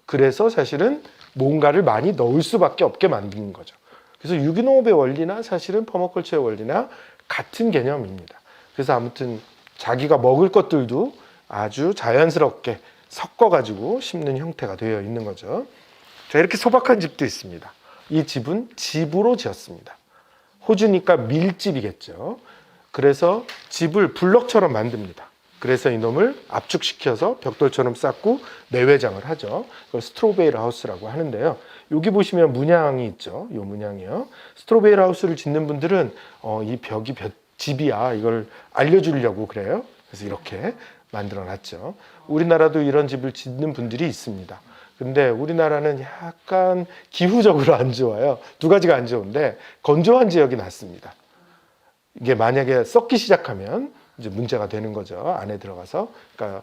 그래서 사실은 뭔가를 많이 넣을 수밖에 없게 만드는 거죠. 그래서 유기농업의 원리나 사실은 퍼머컬처의 원리나 같은 개념입니다. 그래서 아무튼 자기가 먹을 것들도 아주 자연스럽게 섞어가지고 심는 형태가 되어 있는 거죠. 자, 이렇게 소박한 집도 있습니다. 이 집은 집으로 지었습니다. 호주니까 밀집이겠죠. 그래서 집을 블럭처럼 만듭니다. 그래서 이놈을 압축시켜서 벽돌처럼 쌓고 내외장을 하죠. 그걸 스트로베일 하우스라고 하는데요. 여기 보시면 문양이 있죠. 이 문양이요. 스트로베일 하우스를 짓는 분들은 이 벽이 집이야 이걸 알려주려고 그래요. 그래서 이렇게 만들어 놨죠. 우리나라도 이런 집을 짓는 분들이 있습니다. 근데 우리나라는 약간 기후적으로 안 좋아요. 두 가지가 안 좋은데 건조한 지역이 낫습니다. 이게 만약에 썩기 시작하면 이제 문제가 되는 거죠. 안에 들어가서. 그러니까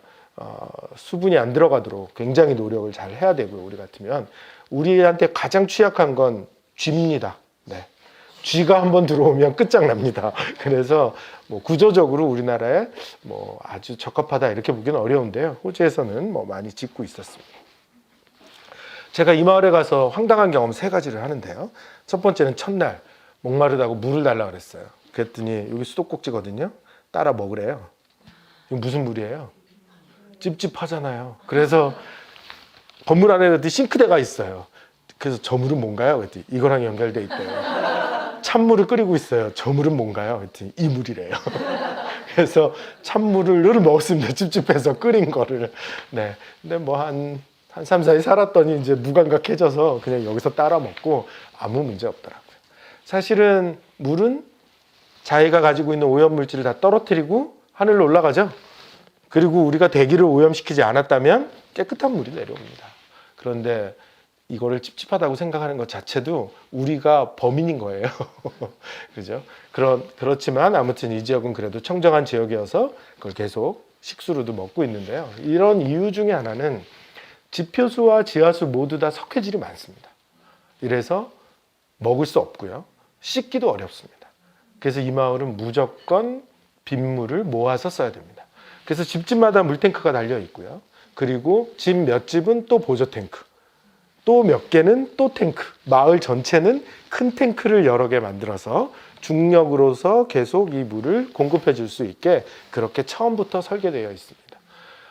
수분이 안 들어가도록 굉장히 노력을 잘 해야 되고요. 우리 같으면. 우리한테 가장 취약한 건 쥐입니다. 네. 쥐가 한번 들어오면 끝장납니다. 그래서 뭐 구조적으로 우리나라에 뭐 아주 적합하다 이렇게 보기는 어려운데요. 호주에서는 뭐 많이 짓고 있었습니다. 제가 이 마을에 가서 황당한 경험 3가지를 하는데요. 첫 번째는 첫날 목마르다고 물을 달라 그랬어요. 그랬더니 여기 수도꼭지거든요. 따라 먹으래요. 이거 무슨 물이에요? 찝찝하잖아요. 그래서 건물 안에 싱크대가 있어요. 그래서 저 물은 뭔가요? 그랬더니 이거랑 연결돼 있대요. 찬물을 끓이고 있어요. 저 물은 뭔가요? 그랬더니 이 물이래요. 그래서 찬물을 먹었습니다. 찝찝해서 끓인 거를. 네. 근데 뭐 한 3, 4일 살았더니 이제 무감각해져서 그냥 여기서 따라 먹고 아무 문제 없더라고요. 사실은 물은 자기가 가지고 있는 오염물질을 다 떨어뜨리고 하늘로 올라가죠. 그리고 우리가 대기를 오염시키지 않았다면 깨끗한 물이 내려옵니다. 그런데 이거를 찝찝하다고 생각하는 것 자체도 우리가 범인인 거예요. 그죠? 그렇지만 아무튼 이 지역은 그래도 청정한 지역이어서 그걸 계속 식수로도 먹고 있는데요. 이런 이유 중에 하나는 지표수와 지하수 모두 다 석회질이 많습니다. 이래서 먹을 수 없고요. 씻기도 어렵습니다. 그래서 이 마을은 무조건 빗물을 모아서 써야 됩니다. 그래서 집집마다 물탱크가 달려 있고요. 그리고 집 몇 집은 또 보조 탱크, 또 몇 개는 또 탱크, 마을 전체는 큰 탱크를 여러 개 만들어서 중력으로서 계속 이 물을 공급해 줄 수 있게 그렇게 처음부터 설계되어 있습니다.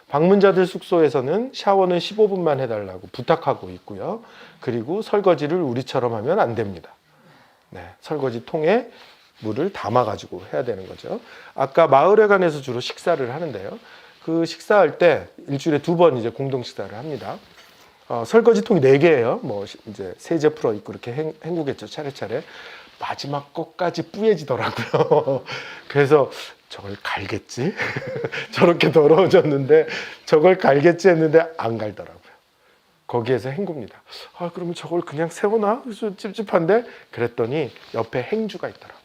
방문자들 숙소에서는 샤워는 15분만 해달라고 부탁하고 있고요. 그리고 설거지를 우리처럼 하면 안 됩니다. 네, 설거지 통에 물을 담아가지고 해야 되는 거죠. 아까 마을회관에서 주로 식사를 하는데요. 그 식사할 때 일주일에 2번 이제 공동 식사를 합니다. 설거지통이 4개예요. 뭐 이제 세제 풀어 있고 이렇게 헹구겠죠. 차례차례. 마지막 것까지 뿌얘지더라고요. 그래서 저걸 갈겠지? 저렇게 더러워졌는데 저걸 갈겠지 했는데 안 갈더라고요. 거기에서 헹굽니다. 그러면 저걸 그냥 세워놔? 그래서 찝찝한데? 그랬더니 옆에 행주가 있더라고요.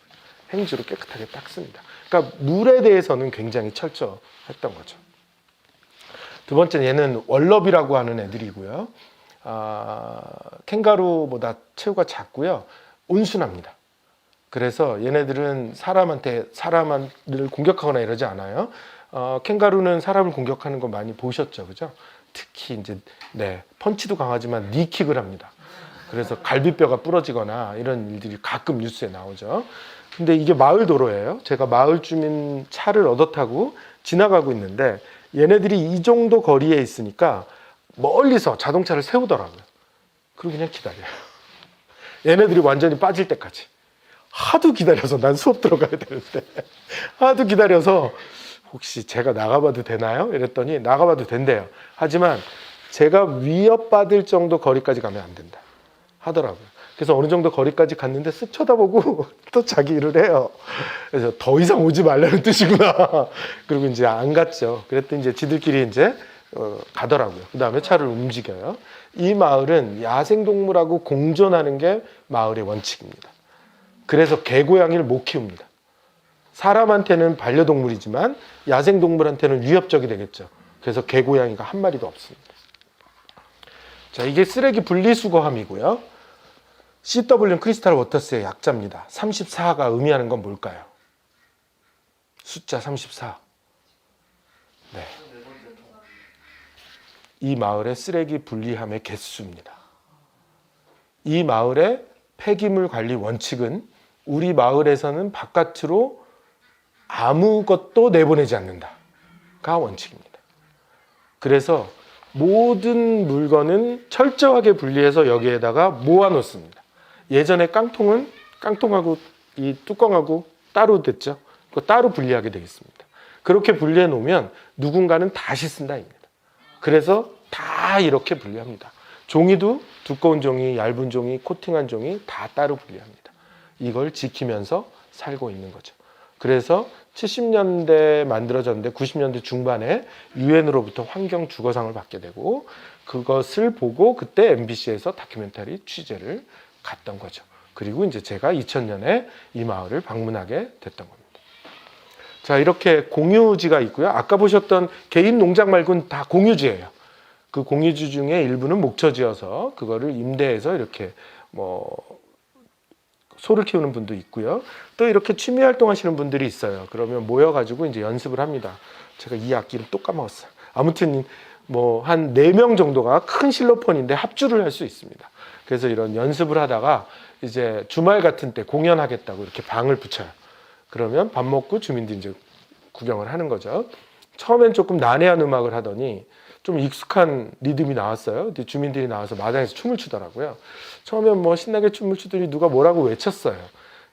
행주로 깨끗하게 닦습니다. 그러니까 물에 대해서는 굉장히 철저했던 거죠. 두 번째는 얘는 월럽이라고 하는 애들이고요. 캥거루보다 체구가 작고요. 온순합니다. 그래서 얘네들은 사람을 공격하거나 이러지 않아요. 캥거루는 사람을 공격하는 거 많이 보셨죠, 그죠? 특히 이제 펀치도 강하지만 니킥을 합니다. 그래서 갈비뼈가 부러지거나 이런 일들이 가끔 뉴스에 나오죠. 근데 이게 마을 도로예요. 제가 마을 주민 차를 얻어 타고 지나가고 있는데 얘네들이 이 정도 거리에 있으니까 멀리서 자동차를 세우더라고요. 그리고 그냥 기다려요. 얘네들이 완전히 빠질 때까지. 하도 기다려서 난 수업 들어가야 되는데 하도 기다려서 혹시 제가 나가봐도 되나요? 이랬더니 나가봐도 된대요. 하지만 제가 위협받을 정도 거리까지 가면 안 된다 하더라고요. 그래서 어느 정도 거리까지 갔는데 쓱 쳐다보고 또 자기 일을 해요. 그래서 더 이상 오지 말라는 뜻이구나. 그리고 이제 안 갔죠. 그랬더니 이제 지들끼리 이제 가더라고요. 그 다음에 차를 움직여요. 이 마을은 야생동물하고 공존하는 게 마을의 원칙입니다. 그래서 개고양이를 못 키웁니다. 사람한테는 반려동물이지만 야생동물한테는 위협적이 되겠죠. 그래서 개고양이가 한 마리도 없습니다. 자, 이게 쓰레기 분리수거함이고요. CW는 크리스탈 워터스의 약자입니다. 34가 의미하는 건 뭘까요? 숫자 34. 네. 이 마을의 쓰레기 분리함의 개수입니다. 이 마을의 폐기물 관리 원칙은 우리 마을에서는 바깥으로 아무것도 내보내지 않는다가 원칙입니다. 그래서 모든 물건은 철저하게 분리해서 여기에다가 모아놓습니다. 예전에 깡통하고 이 뚜껑하고 따로 됐죠. 그거 따로 분리하게 되겠습니다. 그렇게 분리해 놓으면 누군가는 다시 쓴다입니다. 그래서 다 이렇게 분리합니다. 종이도 두꺼운 종이, 얇은 종이, 코팅한 종이 다 따로 분리합니다. 이걸 지키면서 살고 있는 거죠. 그래서 70년대 만들어졌는데 90년대 중반에 유엔으로부터 환경 주거상을 받게 되고 그것을 보고 그때 MBC에서 다큐멘터리 취재를 갔던 거죠. 그리고 이제 제가 2000년에 이 마을을 방문하게 됐던 겁니다. 자, 이렇게 공유지가 있고요. 아까 보셨던 개인 농장 말고는 다 공유지예요. 그 공유지 중에 일부는 목처지어서 그거를 임대해서 이렇게 소를 키우는 분도 있고요. 또 이렇게 취미 활동하시는 분들이 있어요. 그러면 모여가지고 이제 연습을 합니다. 제가 이 악기를 또 까먹었어요. 아무튼 한 4명 정도가 큰 실로폰인데 합주를 할 수 있습니다. 그래서 이런 연습을 하다가 이제 주말 같은 때 공연하겠다고 이렇게 방을 붙여요. 그러면 밥 먹고 주민들이 이제 구경을 하는 거죠. 처음엔 조금 난해한 음악을 하더니 좀 익숙한 리듬이 나왔어요. 근데 주민들이 나와서 마당에서 춤을 추더라고요. 처음엔 신나게 춤을 추더니 누가 뭐라고 외쳤어요.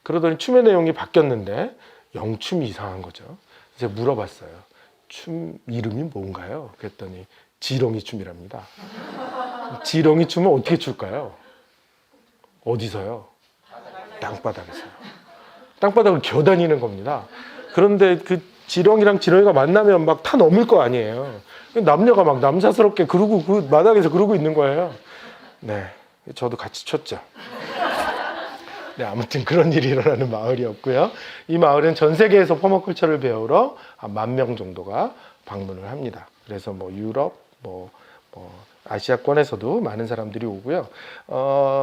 그러더니 춤의 내용이 바뀌었는데 영춤이 이상한 거죠. 이제 물어봤어요. 춤 이름이 뭔가요? 그랬더니 지렁이 춤이랍니다. 지렁이 춤은 어떻게 출까요? 어디서요? 땅바닥에서요. 땅바닥을 기어다니는 겁니다. 그런데 그 지렁이랑 지렁이가 만나면 막 타 넘을 거 아니에요. 남녀가 막 남사스럽게 그러고 그 마당에서 그러고 있는 거예요. 네, 저도 같이 췄죠. 네, 아무튼 그런 일이 일어나는 마을이었고요. 이 마을은 전 세계에서 퍼머컬처를 배우러 한 10,000명 정도가 방문을 합니다. 그래서 유럽, 아시아권에서도 많은 사람들이 오고요.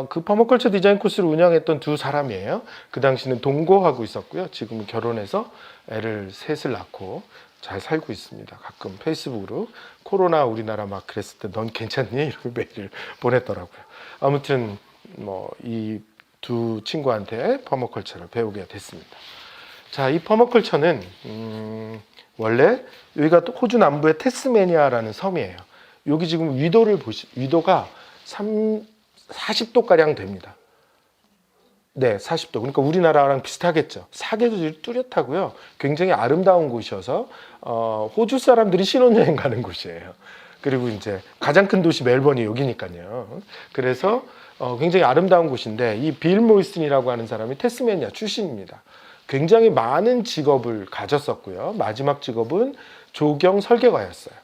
그 퍼머컬처 디자인 코스를 운영했던 두 사람이에요. 그 당시는 동거하고 있었고요. 지금은 결혼해서 애를 셋을 낳고 잘 살고 있습니다. 가끔 페이스북으로 코로나 우리나라 막 그랬을 때 넌 괜찮니? 이렇게 메일을 보냈더라고요. 아무튼 이 두 친구한테 퍼머컬처를 배우게 됐습니다. 자, 이 퍼머컬처는 원래 여기가 호주 남부의 태스메니아라는 섬이에요. 여기 지금 위도가 40도 가량 됩니다. 네, 40도. 그러니까 우리나라랑 비슷하겠죠. 사계절이 뚜렷하고요. 굉장히 아름다운 곳이어서 호주 사람들이 신혼여행 가는 곳이에요. 그리고 이제 가장 큰 도시 멜번이 여기니까요. 그래서 굉장히 아름다운 곳인데 이 빌 모이슨이라고 하는 사람이 태스메니아 출신입니다. 굉장히 많은 직업을 가졌었고요. 마지막 직업은 조경 설계가였어요.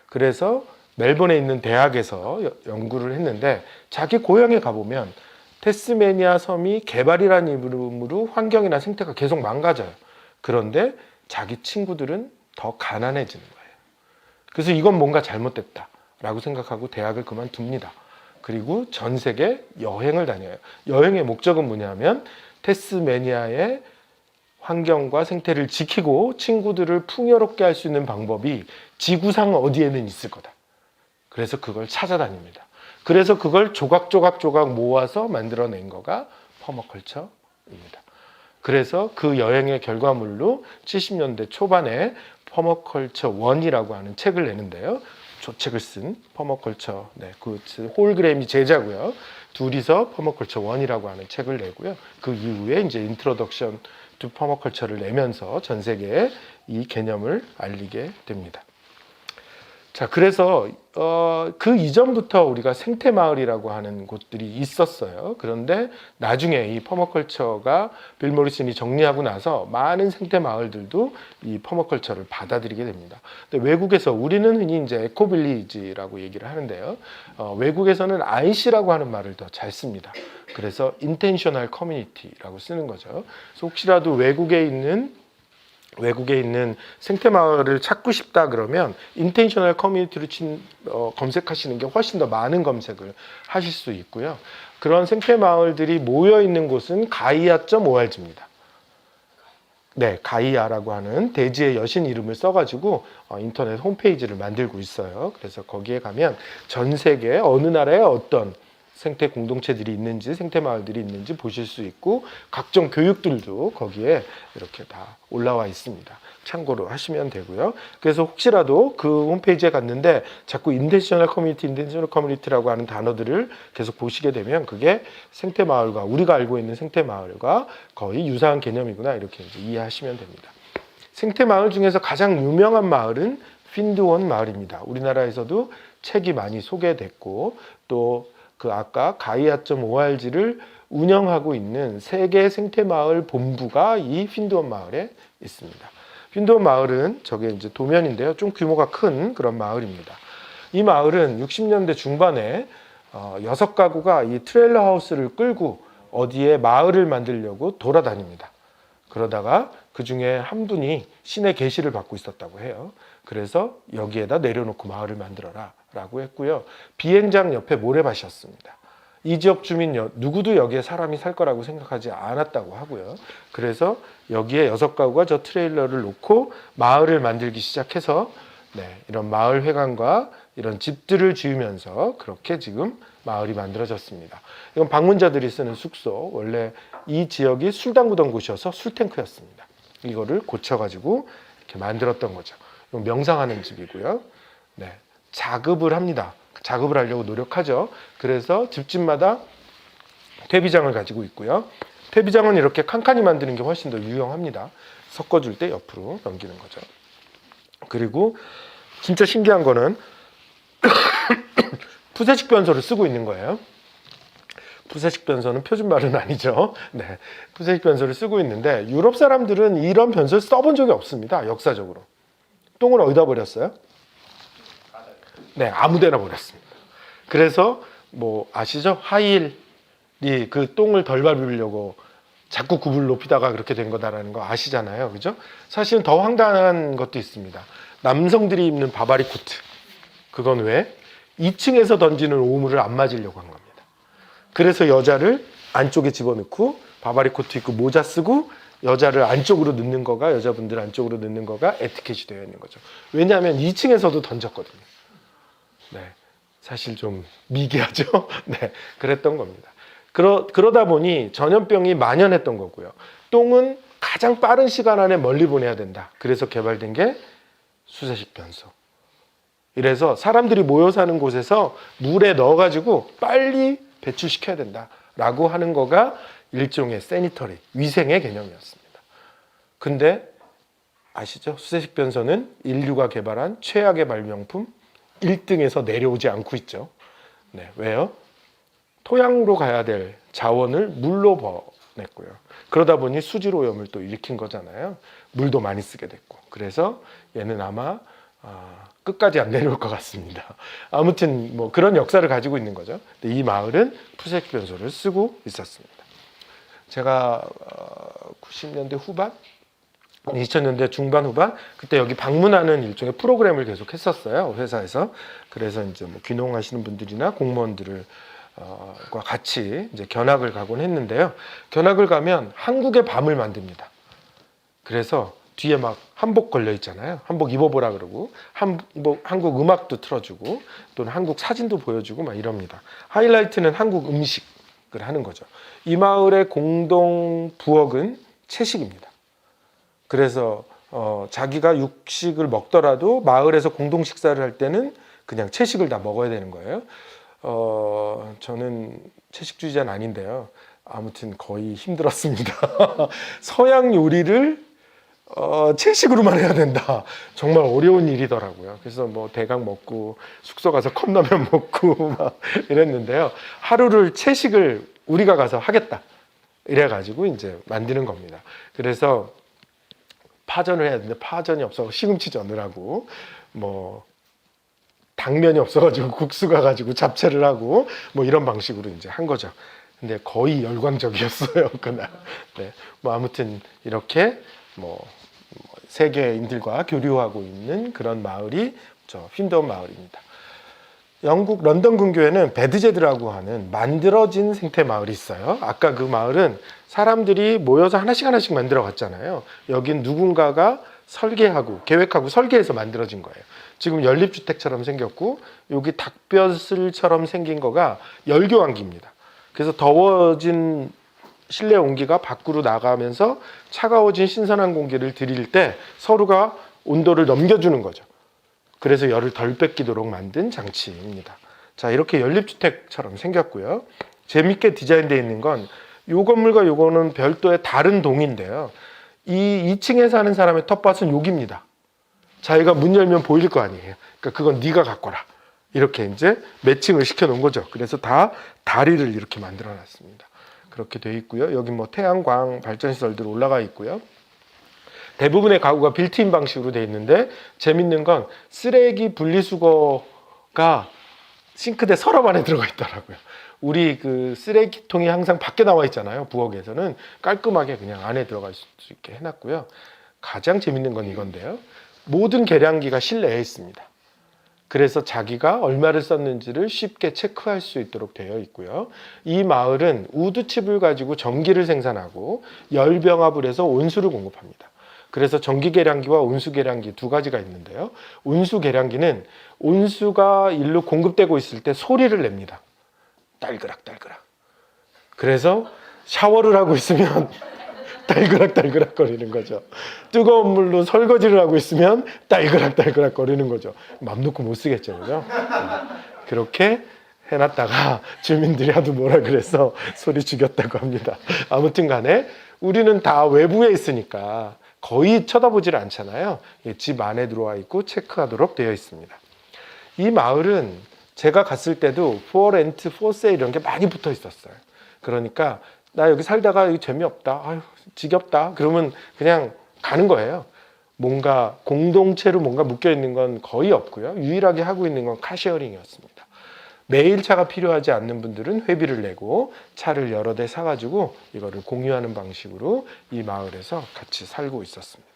그래서 멜번에 있는 대학에서 연구를 했는데 자기 고향에 가보면 태스메니아 섬이 개발이라는 이름으로 환경이나 생태가 계속 망가져요. 그런데 자기 친구들은 더 가난해지는 거예요. 그래서 이건 뭔가 잘못됐다라고 생각하고 대학을 그만둡니다. 그리고 전 세계 여행을 다녀요. 여행의 목적은 뭐냐면 태스메니아의 환경과 생태를 지키고 친구들을 풍요롭게 할 수 있는 방법이 지구상 어디에는 있을 거다. 그래서 그걸 찾아다닙니다. 그래서 그걸 조각 모아서 만들어낸 거가 퍼머컬처입니다. 그래서 그 여행의 결과물로 70년대 초반에 퍼머컬처 1이라고 하는 책을 내는데요. 저 책을 쓴 퍼머컬처, 그 홀그램이 제자고요. 둘이서 퍼머컬처 1이라고 하는 책을 내고요. 그 이후에 이제 인트로덕션 투 퍼머컬처를 내면서 전 세계에 이 개념을 알리게 됩니다. 자, 그래서 그 이전부터 우리가 생태마을이라고 하는 곳들이 있었어요. 그런데 나중에 이 퍼머컬처가 빌 모리슨이 정리하고 나서 많은 생태마을들도 이 퍼머컬처를 받아들이게 됩니다. 근데 외국에서 우리는 흔히 이제 에코빌리지라고 얘기를 하는데요. 외국에서는 IC라고 하는 말을 더 잘 씁니다. 그래서 인텐셔널 커뮤니티라고 쓰는 거죠. 그래서 혹시라도 외국에 있는 생태마을을 찾고 싶다 그러면 인텐셔널 커뮤니티로 검색하시는 게 훨씬 더 많은 검색을 하실 수 있고요. 그런 생태마을들이 모여 있는 곳은 가이아.org입니다. 네, 가이아라고 하는 대지의 여신 이름을 써가지고 인터넷 홈페이지를 만들고 있어요. 그래서 거기에 가면 전 세계 어느 나라에 어떤 생태 공동체들이 있는지, 생태 마을들이 있는지 보실 수 있고 각종 교육들도 거기에 이렇게 다 올라와 있습니다. 참고로 하시면 되고요. 그래서 혹시라도 그 홈페이지에 갔는데 자꾸 인텐셔널 커뮤니티라고 하는 단어들을 계속 보시게 되면 그게 생태 마을과 우리가 알고 있는 생태 마을과 거의 유사한 개념이구나 이렇게 이제 이해하시면 됩니다. 생태 마을 중에서 가장 유명한 마을은 핀드원 마을입니다. 우리나라에서도 책이 많이 소개됐고 또 그 아까 가이아.org를 운영하고 있는 세계 생태마을 본부가 이 핀드원 마을에 있습니다. 핀드원 마을은 저게 이제 도면인데요. 좀 규모가 큰 그런 마을입니다. 이 마을은 60년대 중반에 6가구가 이 트레일러 하우스를 끌고 어디에 마을을 만들려고 돌아다닙니다. 그러다가 그 중에 한 분이 신의 계시를 받고 있었다고 해요. 그래서 여기에다 내려놓고 마을을 만들어라 라고 했고요. 비행장 옆에 모래밭이었습니다. 이 지역 주민 누구도 여기에 사람이 살 거라고 생각하지 않았다고 하고요. 그래서 여기에 6가구가 저 트레일러를 놓고 마을을 만들기 시작해서 이런 마을 회관과 이런 집들을 지으면서 그렇게 지금 마을이 만들어졌습니다. 이건 방문자들이 쓰는 숙소, 원래 이 지역이 술 담그던 곳이어서 술탱크였습니다. 이거를 고쳐가지고 이렇게 만들었던 거죠. 이건 명상하는 집이고요. 작업을 합니다. 작업을 하려고 노력하죠. 그래서 집집마다 퇴비장을 가지고 있고요. 퇴비장은 이렇게 칸칸이 만드는 게 훨씬 더 유용합니다. 섞어줄 때 옆으로 넘기는 거죠. 그리고 진짜 신기한 거는 푸세식 변소를 쓰고 있는 거예요. 푸세식 변소는 표준말은 아니죠. 네, 푸세식 변소를 쓰고 있는데 유럽 사람들은 이런 변소를 써본 적이 없습니다. 역사적으로. 똥을 어디다 버렸어요? 네, 아무데나 버렸습니다. 그래서 뭐 아시죠? 하이힐이 그 똥을 덜 밟으려고 자꾸 굽을 높이다가 그렇게 된 거다라는 거 아시잖아요. 그죠? 사실은 더 황당한 것도 있습니다. 남성들이 입는 바바리 코트. 그건 왜? 2층에서 던지는 오물을 안 맞으려고 한 겁니다. 그래서 여자를 안쪽에 집어넣고 바바리 코트 입고 모자 쓰고 여자를 안쪽으로 넣는 거가 여자분들 안쪽으로 넣는 거가 에티켓이 되어 있는 거죠. 왜냐하면 2층에서도 던졌거든요. 네, 사실 좀 미개하죠. 네, 그랬던 겁니다. 그러다 보니 전염병이 만연했던 거고요. 똥은 가장 빠른 시간 안에 멀리 보내야 된다. 그래서 개발된 게 수세식 변소. 이래서 사람들이 모여 사는 곳에서 물에 넣어가지고 빨리 배출시켜야 된다라고 하는 거가 일종의 세니터리, 위생의 개념이었습니다. 근데 아시죠? 수세식 변소는 인류가 개발한 최악의 발명품 1등에서 내려오지 않고 있죠. 네, 왜요? 토양으로 가야 될 자원을 물로 보냈고요. 그러다 보니 수질 오염을 또 일으킨 거잖아요. 물도 많이 쓰게 됐고. 그래서 얘는 아마 끝까지 안 내려올 것 같습니다. 아무튼 뭐 그런 역사를 가지고 있는 거죠. 근데 이 마을은 푸세식 변소를 쓰고 있었습니다. 제가 90년대 후반? 2000년대 중반 후반 그때 여기 방문하는 일종의 프로그램을 계속 했었어요, 회사에서. 그래서 이제 뭐 귀농하시는 분들이나 공무원들을 과 같이 이제 견학을 가곤 했는데요. 견학을 가면 한국의 밤을 만듭니다. 그래서 뒤에 막 한복 걸려 있잖아요. 한복 입어보라 그러고 한국 음악도 틀어주고 또는 한국 사진도 보여주고 막 이럽니다. 하이라이트는 한국 음식을 하는 거죠. 이 마을의 공동 부엌은 채식입니다. 그래서 자기가 육식을 먹더라도 마을에서 공동 식사를 할 때는 그냥 채식을 다 먹어야 되는 거예요. 저는 채식주의자는 아닌데요. 아무튼 거의 힘들었습니다. 서양 요리를 채식으로만 해야 된다. 정말 어려운 일이더라고요. 그래서 뭐 대강 먹고 숙소 가서 컵라면 먹고 막 이랬는데요. 하루를 채식을 우리가 가서 하겠다. 이래가지고 이제 만드는 겁니다. 그래서 파전을 해야 되는데 파전이 없어 시금치전을 하고 뭐 당면이 없어가지고 국수 가가지고 잡채를 하고 뭐 이런 방식으로 이제 한 거죠. 근데 거의 열광적이었어요 그날. 네, 뭐 아무튼 이렇게 뭐 세계인들과 교류하고 있는 그런 마을이 저 휜더운 마을입니다. 영국 런던 근교에는 베드제드라고 하는 만들어진 생태 마을이 있어요. 아까 그 마을은 사람들이 모여서 하나씩 하나씩 만들어 갔잖아요. 여긴 누군가가 설계하고 계획하고 설계해서 만들어진 거예요. 지금 연립주택처럼 생겼고 여기 닭벼슬처럼 생긴 거가 열교환기입니다. 그래서 더워진 실내 온기가 밖으로 나가면서 차가워진 신선한 공기를 들일 때 서로가 온도를 넘겨주는 거죠. 그래서 열을 덜 뺏기도록 만든 장치입니다. 자, 이렇게 연립주택처럼 생겼고요. 재밌게 디자인되어 있는 건 이 건물과 요거는 별도의 다른 동인데요. 이 2층에 사는 사람의 텃밭은 여기입니다. 자기가 문 열면 보일 거 아니에요. 그러니까 그건 네가 갖고 라. 이렇게 이제 매칭을 시켜 놓은 거죠. 그래서 다 다리를 이렇게 만들어 놨습니다. 그렇게 돼 있고요. 여기 뭐 태양광 발전시설들 올라가 있고요. 대부분의 가구가 빌트인 방식으로 돼 있는데 재밌는 건 쓰레기 분리수거가 싱크대 서랍 안에 들어가 있더라고요. 우리 그 쓰레기통이 항상 밖에 나와 있잖아요. 부엌에서는 깔끔하게 그냥 안에 들어갈 수 있게 해놨고요. 가장 재밌는 건 이건데요. 모든 계량기가 실내에 있습니다. 그래서 자기가 얼마를 썼는지를 쉽게 체크할 수 있도록 되어 있고요. 이 마을은 우드칩을 가지고 전기를 생산하고 열병합을 해서 온수를 공급합니다. 그래서 전기 계량기와 온수 계량기 두 가지가 있는데요. 온수 계량기는 온수가 일로 공급되고 있을 때 소리를 냅니다. 딸그락딸그락. 그래서 샤워를 하고 있으면 딸그락딸그락 거리는 거죠. 뜨거운 물로 설거지를 하고 있으면 딸그락딸그락 거리는 거죠. 맘 놓고 못 쓰겠죠, 그죠? 그렇게 해놨다가 주민들이 하도 뭐라 그래서 소리 죽였다고 합니다. 아무튼 간에 우리는 다 외부에 있으니까 거의 쳐다보질 않잖아요. 집 안에 들어와 있고 체크하도록 되어 있습니다. 이 마을은 제가 갔을 때도 for rent, for sale 이런 게 많이 붙어 있었어요. 그러니까 나 여기 살다가 이거 재미없다, 아유 지겹다 그러면 그냥 가는 거예요. 뭔가 공동체로 뭔가 묶여 있는 건 거의 없고요. 유일하게 하고 있는 건 카쉐어링이었습니다. 매일 차가 필요하지 않는 분들은 회비를 내고 차를 여러 대 사가지고 이거를 공유하는 방식으로 이 마을에서 같이 살고 있었습니다.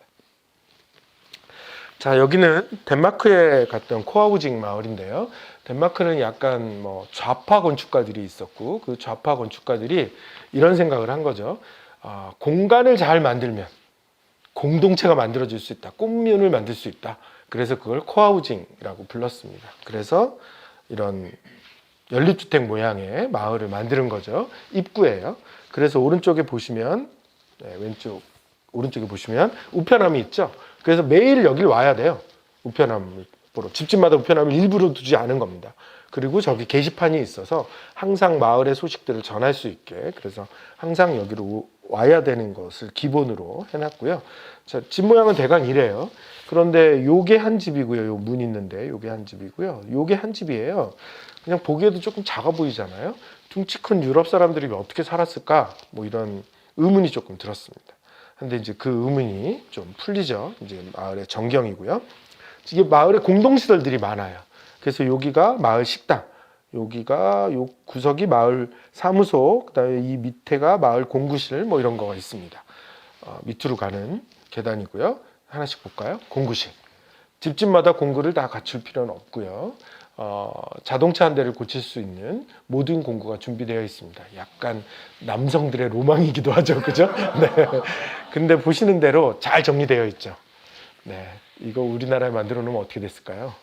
자, 여기는 덴마크에 갔던 코아우징 마을인데요. 덴마크는 약간 뭐 좌파 건축가들이 있었고 그 좌파 건축가들이 이런 생각을 한 거죠. 공간을 잘 만들면 공동체가 만들어질 수 있다. 꼼면을 만들 수 있다. 그래서 그걸 코아우징이라고 불렀습니다. 그래서 이런 연립주택 모양의 마을을 만드는 거죠. 입구예요. 그래서 오른쪽에 보시면 오른쪽에 보시면 우편함이 있죠. 그래서 매일 여길 와야 돼요. 우편함을 보러. 집집마다 우편함을 일부러 두지 않은 겁니다. 그리고 저기 게시판이 있어서 항상 마을의 소식들을 전할 수 있게 그래서 항상 여기로 와야 되는 것을 기본으로 해놨고요. 자, 집 모양은 대강 이래요. 그런데 요게 한 집이고요. 요 문 있는데 요게 한 집이고요. 요게 한 집이에요. 그냥 보기에도 조금 작아 보이잖아요. 둥치 큰 유럽 사람들이 어떻게 살았을까? 뭐 이런 의문이 조금 들었습니다. 근데 이제 그 의문이 좀 풀리죠. 이제 마을의 전경이고요. 이게 마을에 공동시설들이 많아요. 그래서 여기가 마을 식당, 여기가 요 구석이 마을 사무소, 그다음에 이 밑에가 마을 공구실 뭐 이런 거가 있습니다. 밑으로 가는 계단이고요. 하나씩 볼까요? 공구실. 집집마다 공구를 다 갖출 필요는 없고요. 자동차 한 대를 고칠 수 있는 모든 공구가 준비되어 있습니다. 약간 남성들의 로망이기도 하죠, 그죠? 네. 근데 보시는 대로 잘 정리되어 있죠. 네. 이거 우리나라에 만들어 놓으면 어떻게 됐을까요?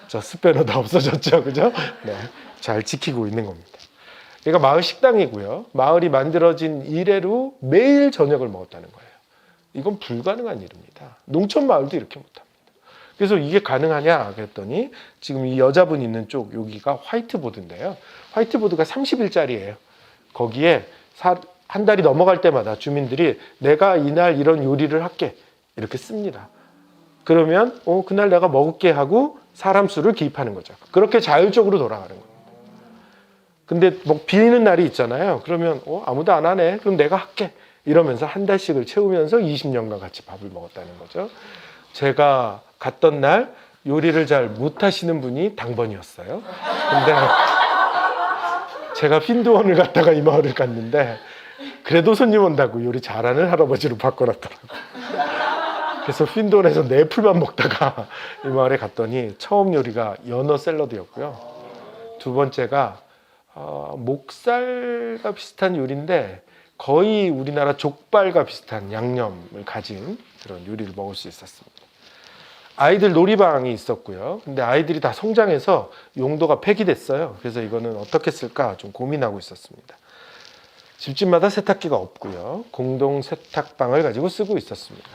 저 스패너 다 없어졌죠, 그죠? 네. 잘 지키고 있는 겁니다. 얘가 마을 식당이고요. 마을이 만들어진 이래로 매일 저녁을 먹었다는 거예요. 이건 불가능한 일입니다. 농촌 마을도 이렇게 못합니다. 그래서 이게 가능하냐 그랬더니 지금 이 여자분 있는 쪽 여기가 화이트보드인데요. 화이트보드가 30일짜리예요. 거기에 한 달이 넘어갈 때마다 주민들이 내가 이날 이런 요리를 할게 이렇게 씁니다. 그러면 그날 내가 먹을게 하고 사람 수를 기입하는 거죠. 그렇게 자율적으로 돌아가는 거예요. 근데 뭐 비는 날이 있잖아요. 그러면 아무도 안 하네. 그럼 내가 할게. 이러면서 한 달씩을 채우면서 20년간 같이 밥을 먹었다는 거죠. 제가 갔던 날 요리를 잘 못하시는 분이 당번이었어요. 근데 제가 핀드원을 갔다가 이 마을을 갔는데 그래도 손님 온다고 요리 잘하는 할아버지로 바꿔놨더라고요. 그래서 핀드원에서 네 풀만 먹다가 이 마을에 갔더니 처음 요리가 연어 샐러드였고요. 두 번째가 목살과 비슷한 요리인데 거의 우리나라 족발과 비슷한 양념을 가진 그런 요리를 먹을 수 있었습니다. 아이들 놀이방이 있었고요. 근데 아이들이 다 성장해서 용도가 폐기됐어요. 그래서 이거는 어떻게 쓸까 좀 고민하고 있었습니다. 집집마다 세탁기가 없고요. 공동 세탁방을 가지고 쓰고 있었습니다.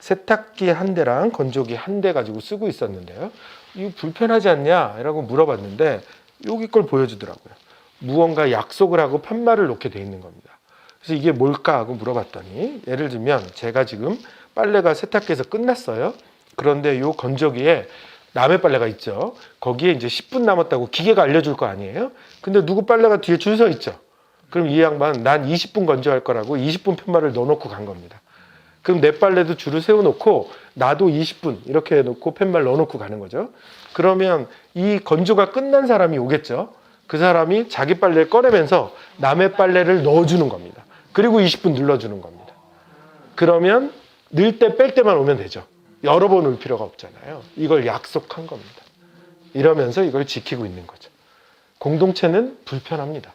세탁기 한 대랑 건조기 한 대 가지고 쓰고 있었는데요. 이거 불편하지 않냐? 라고 물어봤는데 여기 걸 보여주더라고요. 무언가 약속을 하고 팻말을 놓게 돼 있는 겁니다. 그래서 이게 뭘까 하고 물어봤더니 예를 들면 제가 지금 빨래가 세탁기에서 끝났어요. 그런데 요 건조기에 남의 빨래가 있죠. 거기에 이제 10분 남았다고 기계가 알려줄 거 아니에요. 근데 누구 빨래가 뒤에 줄 서 있죠. 그럼 이 양반 난 20분 건조할 거라고 20분 팻말을 넣어놓고 간 겁니다. 그럼 내 빨래도 줄을 세워놓고 나도 20분 이렇게 해놓고 팻말 넣어놓고 가는 거죠. 그러면 이 건조가 끝난 사람이 오겠죠. 그 사람이 자기 빨래를 꺼내면서 남의 빨래를 넣어주는 겁니다. 그리고 20분 눌러주는 겁니다. 그러면 넣을 때 뺄 때만 오면 되죠. 여러 번 올 필요가 없잖아요. 이걸 약속한 겁니다. 이러면서 이걸 지키고 있는 거죠. 공동체는 불편합니다.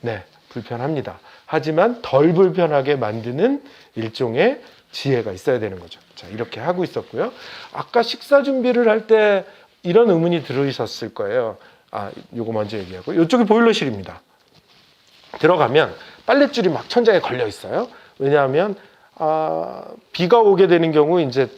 네, 불편합니다. 하지만 덜 불편하게 만드는 일종의 지혜가 있어야 되는 거죠. 자, 이렇게 하고 있었고요. 아까 식사 준비를 할 때 이런 의문이 들으셨을 거예요. 요거 먼저 얘기하고. 이쪽이 보일러실입니다. 들어가면 빨랫줄이 막 천장에 걸려 있어요. 왜냐하면 비가 오게 되는 경우 이제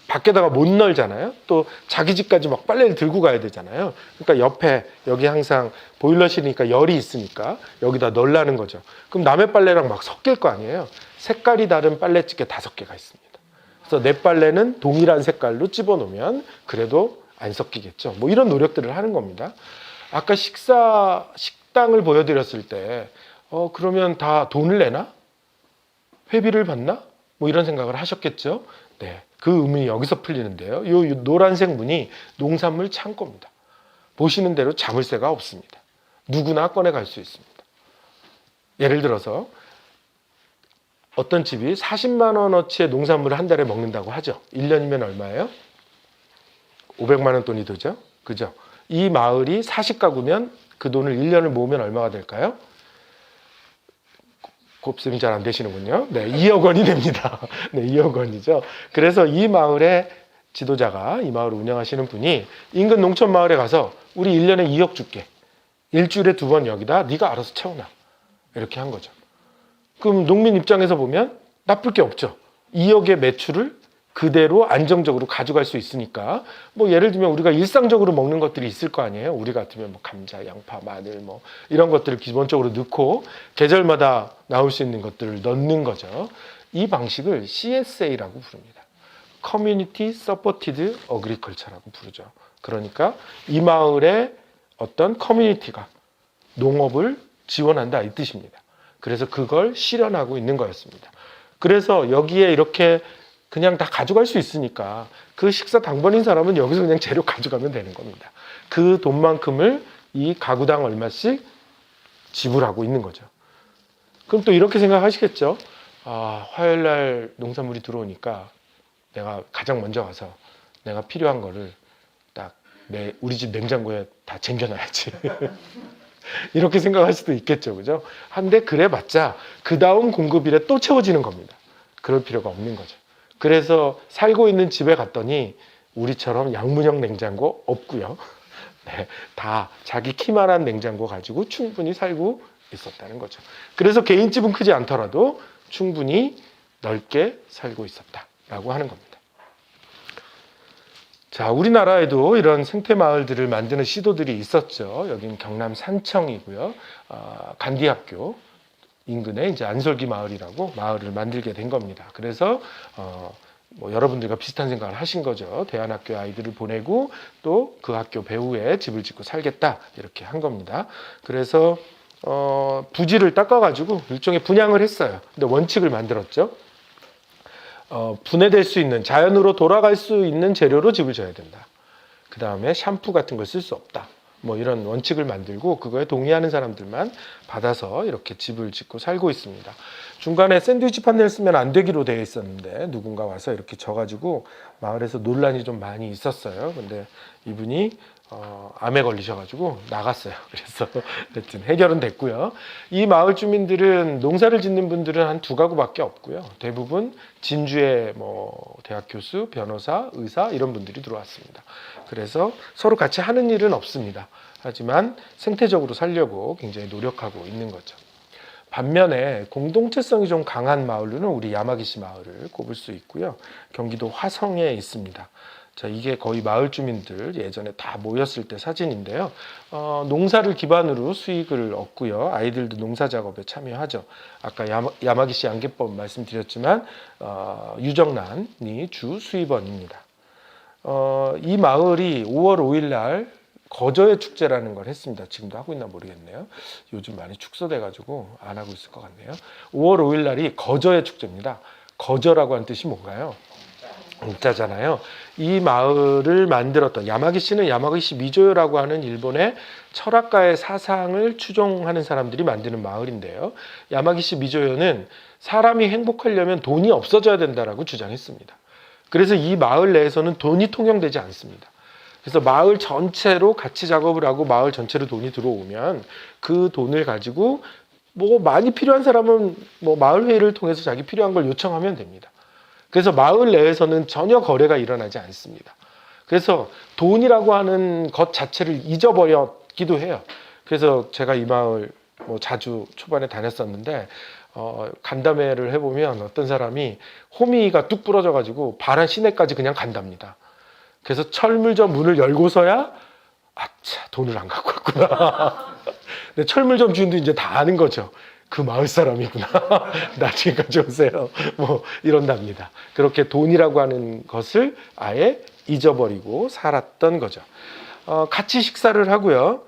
밖에다가 못 널잖아요. 또 자기 집까지 막 빨래를 들고 가야 되잖아요. 그러니까 옆에 여기 항상 보일러실이니까 열이 있으니까 여기다 널라는 거죠. 그럼 남의 빨래랑 막 섞일 거 아니에요. 색깔이 다른 빨래집게 5개가 있습니다. 그래서 내 빨래는 동일한 색깔로 집어넣으면 그래도 안 섞이겠죠. 뭐 이런 노력들을 하는 겁니다. 아까 식당을 보여드렸을 때 그러면 다 돈을 내나? 회비를 받나? 뭐 이런 생각을 하셨겠죠. 네, 그 의문이 여기서 풀리는데요. 요 노란색 문이 농산물 창고입니다. 보시는 대로 자물쇠가 없습니다. 누구나 꺼내갈 수 있습니다. 예를 들어서 어떤 집이 40만 원어치의 농산물을 한 달에 먹는다고 하죠. 1년이면 얼마예요? 500만 원 돈이 되죠. 그죠? 이 마을이 40가구면 그 돈을 1년을 모으면 얼마가 될까요? 곱셈이 잘 안 되시는군요. 네, 2억 원이 됩니다. 네, 2억 원이죠. 그래서 이 마을의 지도자가 이 마을을 운영하시는 분이 인근 농촌 마을에 가서 우리 1년에 2억 줄게. 일주일에 2번 여기다 네가 알아서 채워놔. 이렇게 한 거죠. 그럼 농민 입장에서 보면 나쁠 게 없죠. 2억의 매출을 그대로 안정적으로 가져갈 수 있으니까 뭐 예를 들면 우리가 일상적으로 먹는 것들이 있을 거 아니에요. 우리 같으면 뭐 감자, 양파, 마늘 뭐 이런 것들을 기본적으로 넣고 계절마다 나올 수 있는 것들을 넣는 거죠. 이 방식을 CSA라고 부릅니다. Community Supported Agriculture라고 부르죠. 그러니까 이 마을의 어떤 커뮤니티가 농업을 지원한다 이 뜻입니다. 그래서 그걸 실현하고 있는 거였습니다. 그래서 여기에 이렇게 그냥 다 가져갈 수 있으니까 그 식사 당번인 사람은 여기서 그냥 재료 가져가면 되는 겁니다. 그 돈만큼을 이 가구당 얼마씩 지불하고 있는 거죠. 그럼 또 이렇게 생각하시겠죠. 화요일 날 농산물이 들어오니까 내가 가장 먼저 가서 내가 필요한 거를 딱 우리 집 냉장고에 다 쟁겨놔야지. 이렇게 생각할 수도 있겠죠. 그죠? 한데 그래봤자 그 다음 공급일에 또 채워지는 겁니다. 그럴 필요가 없는 거죠. 그래서 살고 있는 집에 갔더니 우리처럼 양문형 냉장고 없고요. 네, 다 자기 키만한 냉장고 가지고 충분히 살고 있었다는 거죠. 그래서 개인집은 크지 않더라도 충분히 넓게 살고 있었다라고 하는 겁니다. 자, 우리나라에도 이런 생태 마을들을 만드는 시도들이 있었죠. 여기는 경남 산청이고요. 간디학교 인근에 이제 안솔기 마을이라고 마을을 만들게 된 겁니다. 그래서 뭐 여러분들과 비슷한 생각을 하신 거죠. 대안학교 아이들을 보내고 또 그 학교 배후에 집을 짓고 살겠다 이렇게 한 겁니다. 그래서 부지를 닦아가지고 일종의 분양을 했어요. 근데 원칙을 만들었죠. 분해될 수 있는, 자연으로 돌아갈 수 있는 재료로 집을 져야 된다. 그 다음에 샴푸 같은 걸 쓸 수 없다. 뭐 이런 원칙을 만들고 그거에 동의하는 사람들만 받아서 이렇게 집을 짓고 살고 있습니다. 중간에 샌드위치 판넬 쓰면 안 되기로 되어 있었는데 누군가 와서 이렇게 져가지고 마을에서 논란이 좀 많이 있었어요. 근데 이분이 암에 걸리셔가지고 나갔어요. 그래서 하여튼 해결은 됐고요. 이 마을 주민들은 농사를 짓는 분들은 한 2가구밖에 없고요. 대부분 진주의 뭐 대학 교수, 변호사, 의사 이런 분들이 들어왔습니다. 그래서 서로 같이 하는 일은 없습니다. 하지만 생태적으로 살려고 굉장히 노력하고 있는 거죠. 반면에 공동체성이 좀 강한 마을로는 우리 야마기시 마을을 꼽을 수 있고요. 경기도 화성에 있습니다. 자, 이게 거의 마을 주민들 예전에 다 모였을 때 사진인데요. 농사를 기반으로 수익을 얻고요. 아이들도 농사 작업에 참여하죠. 아까 야마기시 양계법 말씀드렸지만 유정란이 주 수입원입니다. 이 마을이 5월 5일 날 거저의 축제라는 걸 했습니다. 지금도 하고 있나 모르겠네요. 요즘 많이 축소돼가지고 안 하고 있을 것 같네요. 5월 5일 날이 거저의 축제입니다. 거저라고 하는 뜻이 뭔가요? 자잖아요. 이 마을을 만들었던 야마기시는 야마기시 미조요라고 하는 일본의 철학가의 사상을 추종하는 사람들이 만드는 마을인데요. 야마기시 미조요는 사람이 행복하려면 돈이 없어져야 된다라고 주장했습니다. 그래서 이 마을 내에서는 돈이 통용되지 않습니다. 그래서 마을 전체로 같이 작업을 하고 마을 전체로 돈이 들어오면 그 돈을 가지고 뭐 많이 필요한 사람은 뭐 마을 회의를 통해서 자기 필요한 걸 요청하면 됩니다. 그래서 마을 내에서는 전혀 거래가 일어나지 않습니다. 그래서 돈이라고 하는 것 자체를 잊어버렸기도 해요. 그래서 제가 이 마을 뭐 자주 초반에 다녔었는데 간담회를 해보면 어떤 사람이 호미가 뚝 부러져가지고 바란 시내까지 그냥 간답니다. 그래서 철물점 문을 열고서야 아차 돈을 안 갖고 왔구나. 근데 철물점 주인도 이제 다 아는 거죠. 그 마을 사람이구나. 나중에 가져오세요. 뭐 이런답니다. 그렇게 돈이라고 하는 것을 아예 잊어버리고 살았던 거죠. 같이 식사를 하고요.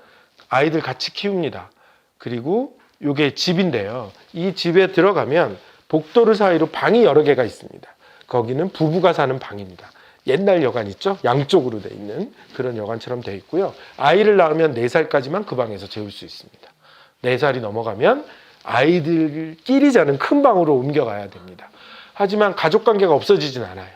아이들 같이 키웁니다. 그리고 이게 집인데요. 이 집에 들어가면 복도를 사이로 방이 여러 개가 있습니다. 거기는 부부가 사는 방입니다. 옛날 여관 있죠? 양쪽으로 돼 있는 그런 여관처럼 돼 있고요. 아이를 낳으면 4살까지만 그 방에서 재울 수 있습니다. 4살이 넘어가면 아이들끼리 자는 큰 방으로 옮겨가야 됩니다. 하지만 가족관계가 없어지진 않아요.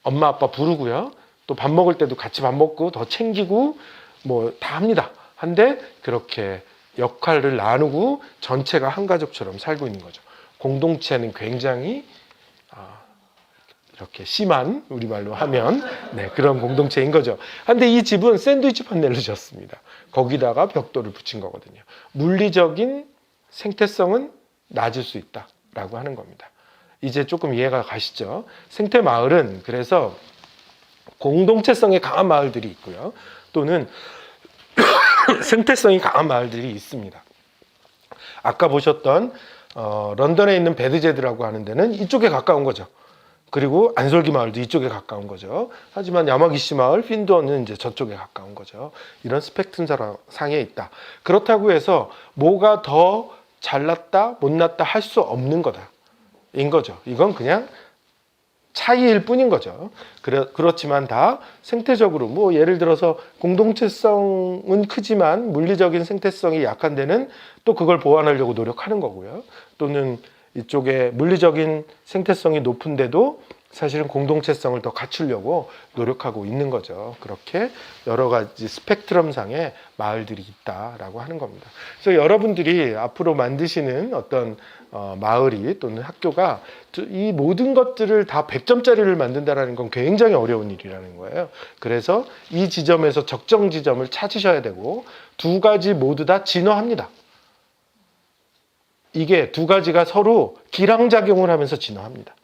엄마 아빠 부르고요. 또 밥 먹을 때도 같이 밥 먹고 더 챙기고 뭐 다 합니다. 한데 그렇게 역할을 나누고 전체가 한 가족처럼 살고 있는 거죠. 공동체는 굉장히 이렇게 심한 우리말로 하면 그런 공동체인 거죠. 근데 이 집은 샌드위치 판넬로 지었습니다. 거기다가 벽돌을 붙인 거거든요. 물리적인 생태성은 낮을 수 있다라고 하는 겁니다. 이제 조금 이해가 가시죠? 생태 마을은 그래서 공동체성이 강한 마을들이 있고요. 또는 생태성이 강한 마을들이 있습니다. 아까 보셨던 런던에 있는 베드제드라고 하는 데는 이쪽에 가까운 거죠. 그리고 안솔기 마을도 이쪽에 가까운 거죠. 하지만 야마기시 마을, 핀도어는 이제 저쪽에 가까운 거죠. 이런 스펙트럼 상에 있다. 그렇다고 해서 뭐가 더 잘났다, 못났다 할 수 없는 거다. 인 거죠. 이건 그냥 차이일 뿐인 거죠. 그렇지만 다 생태적으로 뭐 예를 들어서 공동체성은 크지만 물리적인 생태성이 약한 데는 또 그걸 보완하려고 노력하는 거고요. 또는 이쪽에 물리적인 생태성이 높은데도 사실은 공동체성을 더 갖추려고 노력하고 있는 거죠. 그렇게 여러 가지 스펙트럼상의 마을들이 있다라고 하는 겁니다. 그래서 여러분들이 앞으로 만드시는 어떤 마을이 또는 학교가 이 모든 것들을 다 100점짜리를 만든다는 건 굉장히 어려운 일이라는 거예요. 그래서 이 지점에서 적정 지점을 찾으셔야 되고 2가지 모두 다 진화합니다. 이게 2가지가 서로 기량작용을 하면서 진화합니다.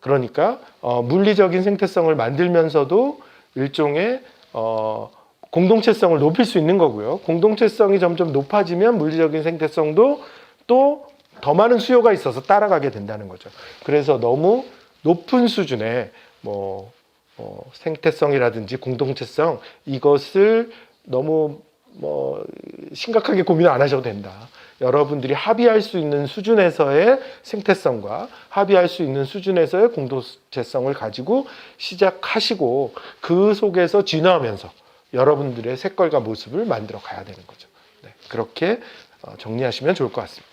그러니까 물리적인 생태성을 만들면서도 일종의 공동체성을 높일 수 있는 거고요. 공동체성이 점점 높아지면 물리적인 생태성도 또 더 많은 수요가 있어서 따라가게 된다는 거죠. 그래서 너무 높은 수준의 생태성이라든지 공동체성 이것을 너무 심각하게 고민 안 하셔도 된다. 여러분들이 합의할 수 있는 수준에서의 생태성과 합의할 수 있는 수준에서의 공동체성을 가지고 시작하시고 그 속에서 진화하면서 여러분들의 색깔과 모습을 만들어 가야 되는 거죠. 네, 그렇게 정리하시면 좋을 것 같습니다.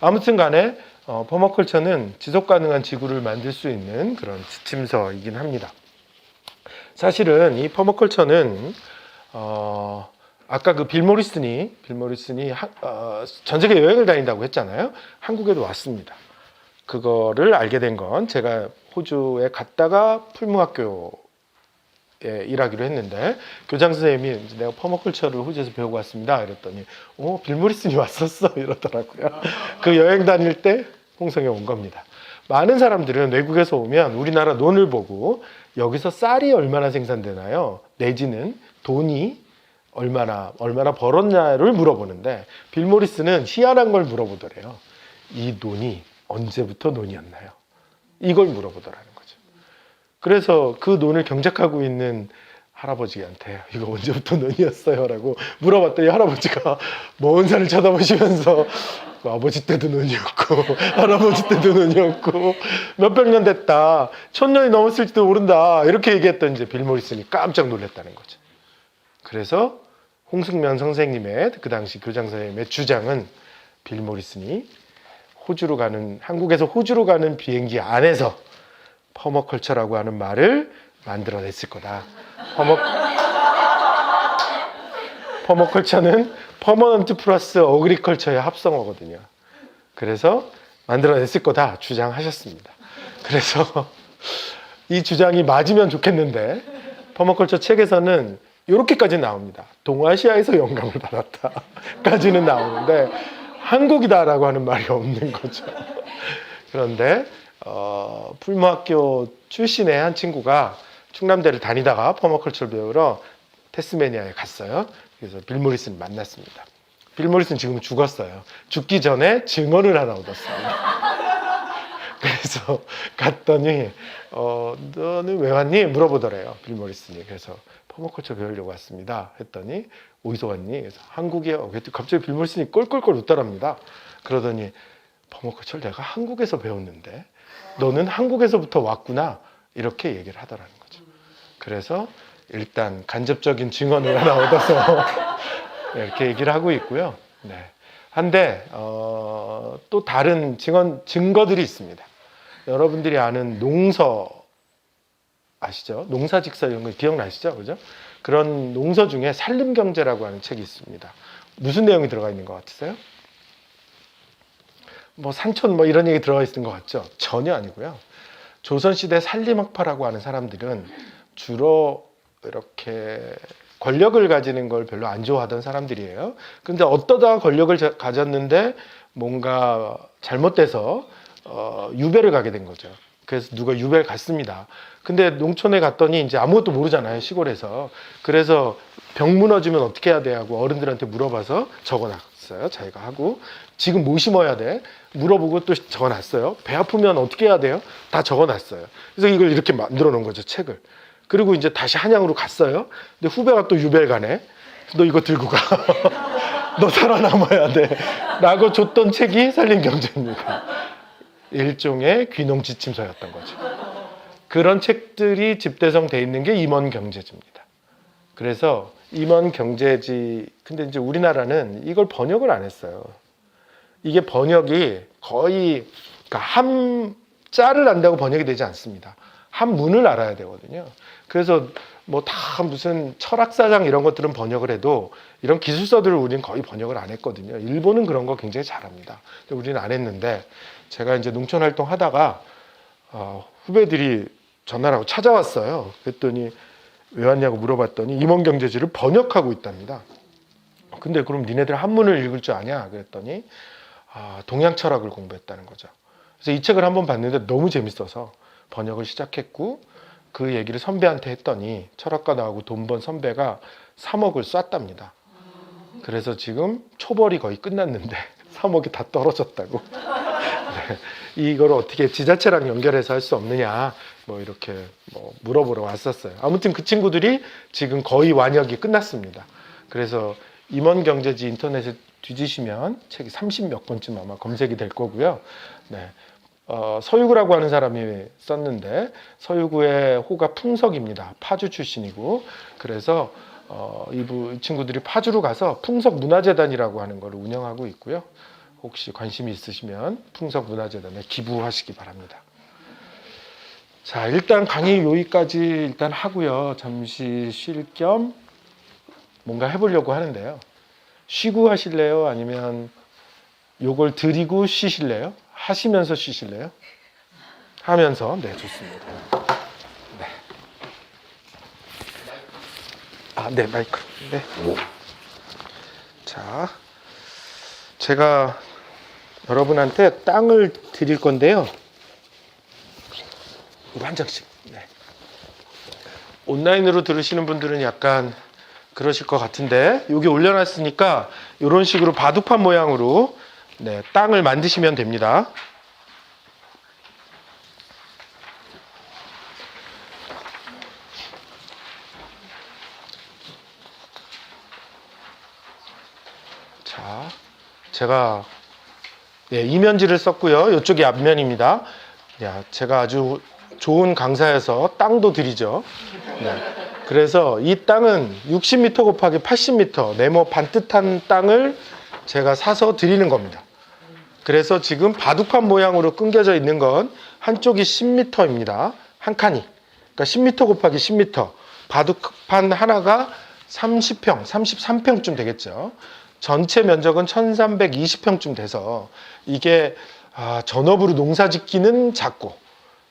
아무튼 간에 퍼마컬처는 지속 가능한 지구를 만들 수 있는 그런 지침서이긴 합니다. 사실은 이 퍼마컬처는 아까 그 빌 모리슨이 전 세계 여행을 다닌다고 했잖아요. 한국에도 왔습니다. 그거를 알게 된 건 제가 호주에 갔다가 풀무학교에 일하기로 했는데 교장 선생님이 내가 퍼마컬처를 호주에서 배우고 왔습니다. 이랬더니 빌 모리슨이 왔었어 이러더라고요. 그 여행 다닐 때 홍성에 온 겁니다. 많은 사람들은 외국에서 오면 우리나라 논을 보고 여기서 쌀이 얼마나 생산되나요? 내지는 돈이 얼마나 벌었냐를 물어보는데 빌 모리슨은 희한한 걸 물어보더래요. 이 논이 언제부터 논이었나요? 이걸 물어보더라는 거죠. 그래서 그 논을 경작하고 있는 할아버지한테 이거 언제부터 논이었어요? 라고 물어봤더니 할아버지가 먼 산을 쳐다보시면서 아버지 때도 논이었고 할아버지 때도 논이었고 몇백 년 됐다. 1000년이 넘었을지도 모른다. 이렇게 얘기했던 이제 빌 모리슨이 깜짝 놀랐다는 거죠. 그래서 홍승면 선생님의 그 당시 교장 선생님의 주장은 빌 모리슨이 한국에서 호주로 가는 비행기 안에서 퍼머컬처라고 하는 말을 만들어냈을 거다. 퍼머컬처는 퍼머넌트 플러스 어그리컬처의 합성어거든요. 그래서 만들어냈을 거다 주장하셨습니다. 그래서 이 주장이 맞으면 좋겠는데 퍼머컬처 책에서는 이렇게까지 나옵니다. 동아시아에서 영감을 받았다까지는 나오는데 한국이다라고 하는 말이 없는 거죠. 그런데 풀무학교 출신의 한 친구가 충남대를 다니다가 퍼마컬처를 배우러 태스메니아에 갔어요. 그래서 빌 모리슨 만났습니다. 빌 모리슨 지금 죽었어요. 죽기 전에 증언을 하나 얻었어요. 그래서 갔더니 너는 왜 왔니? 물어보더래요. 빌 모리슨이. 그래서 퍼마컬처 배우려고 왔습니다. 했더니 어디서 왔니? 그래서 한국이요. 갑자기 빌 모리슨이 꼴꼴꼴 웃더랍니다. 그러더니 퍼마컬처를 내가 한국에서 배웠는데 너는 한국에서부터 왔구나. 이렇게 얘기를 하더라는 거죠. 그래서 일단 간접적인 증언을 하나 얻어서 이렇게 얘기를 하고 있고요. 네. 한데 또 다른 증거들이 있습니다. 여러분들이 아는 농서 아시죠? 농사직서 이런 거 기억나시죠? 그죠? 그런 농서 중에 산림경제라고 하는 책이 있습니다. 무슨 내용이 들어가 있는 것 같으세요? 산촌 이런 얘기 들어가 있는 것 같죠? 전혀 아니고요. 조선시대 산림학파라고 하는 사람들은 주로 이렇게 권력을 가지는 걸 별로 안 좋아하던 사람들이에요. 근데 어떠다 권력을 가졌는데 뭔가 잘못돼서 유배를 가게 된 거죠. 그래서 누가 유배를 갔습니다. 근데 농촌에 갔더니 이제 아무것도 모르잖아요, 시골에서. 그래서 병 무너지면 어떻게 해야 돼 하고 어른들한테 물어봐서 적어놨어요, 자기가 하고. 지금 뭐 심어야 돼? 물어보고 또 적어놨어요. 배 아프면 어떻게 해야 돼요? 다 적어놨어요. 그래서 이걸 이렇게 만들어 놓은 거죠, 책을. 그리고 이제 다시 한양으로 갔어요. 근데 후배가 또 유배를 가네. 너 이거 들고 가. 너 살아남아야 돼. 라고 줬던 책이 산림경제입니다. 일종의 귀농 지침서였던 거죠. 그런 책들이 집대성돼 있는 게 임원경제지입니다. 그래서 임원경제지, 근데 이제 우리나라는 이걸 번역을 안 했어요. 이게 번역이 거의 한 자를 안다고 번역이 되지 않습니다. 한 문을 알아야 되거든요. 그래서 다 무슨 철학사장 이런 것들은 번역을 해도 이런 기술서들을 우리는 거의 번역을 안 했거든요. 일본은 그런 거 굉장히 잘합니다. 근데 우리는 안 했는데 제가 이제 농촌 활동 하다가 후배들이 전화를 하고 찾아왔어요. 그랬더니 왜 왔냐고 물어봤더니 임원경제지를 번역하고 있답니다. 근데 그럼 니네들 한문을 읽을 줄 아냐? 그랬더니 동양 철학을 공부했다는 거죠. 그래서 이 책을 한번 봤는데 너무 재밌어서 번역을 시작했고 그 얘기를 선배한테 했더니 철학과 나오고 돈 번 선배가 3억을 쐈답니다. 그래서 지금 초벌이 거의 끝났는데 3억이 다 떨어졌다고. 네, 이걸 어떻게 지자체랑 연결해서 할 수 없느냐 뭐 이렇게 뭐 물어보러 왔었어요. 아무튼 그 친구들이 지금 거의 완역이 끝났습니다. 그래서 임원경제지 인터넷에 뒤지시면 책이 30몇 권쯤 아마 검색이 될 거고요. 네. 서유구라고 하는 사람이 썼는데 서유구의 호가 풍석입니다. 파주 출신이고 그래서 이 친구들이 파주로 가서 풍석문화재단이라고 하는 걸 운영하고 있고요. 혹시 관심이 있으시면 풍석문화재단에 기부하시기 바랍니다. 자, 일단 강의 여기까지 일단 하고요. 잠시 쉴 겸 뭔가 해보려고 하는데요. 쉬고 하실래요? 아니면 요걸 드리고 쉬실래요? 하시면서 쉬실래요? 하면서. 네, 좋습니다. 네. 네, 마이크. 네. 자, 제가 여러분한테 땅을 드릴 건데요. 이거 한 장씩. 네. 온라인으로 들으시는 분들은 약간 그러실 것 같은데 여기 올려놨으니까 이런 식으로 바둑판 모양으로 네, 땅을 만드시면 됩니다. 자, 제가 네, 이면지를 썼고요. 이쪽이 앞면입니다. 야, 제가 아주 좋은 강사여서 땅도 드리죠. 네. 그래서 이 땅은 60m 곱하기 80m 네모 반듯한 땅을 제가 사서 드리는 겁니다. 그래서 지금 바둑판 모양으로 끊겨져 있는 건 한쪽이 10m입니다. 한 칸이. 그러니까 10m 곱하기 10m. 바둑판 하나가 30평, 33평쯤 되겠죠. 전체 면적은 1320평쯤 돼서 이게 전업으로 농사 짓기는 작고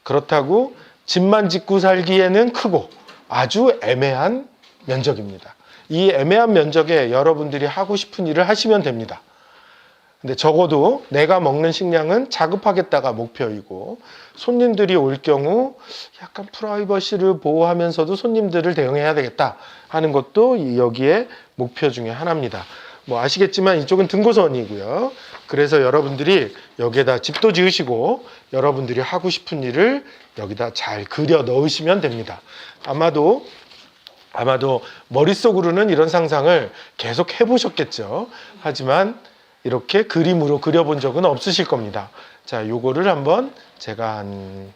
그렇다고 집만 짓고 살기에는 크고 아주 애매한 면적입니다. 이 애매한 면적에 여러분들이 하고 싶은 일을 하시면 됩니다. 근데 적어도 내가 먹는 식량은 자급하겠다가 목표이고 손님들이 올 경우 약간 프라이버시를 보호하면서도 손님들을 대응해야 되겠다 하는 것도 여기에 목표 중에 하나입니다. 뭐 아시겠지만 이쪽은 등고선이고요. 그래서 여러분들이 여기에다 집도 지으시고 여러분들이 하고 싶은 일을 여기다 잘 그려 넣으시면 됩니다. 아마도 머릿속으로는 이런 상상을 계속 해보셨겠죠. 하지만 이렇게 그림으로 그려본 적은 없으실 겁니다. 자, 요거를 한번 제가 한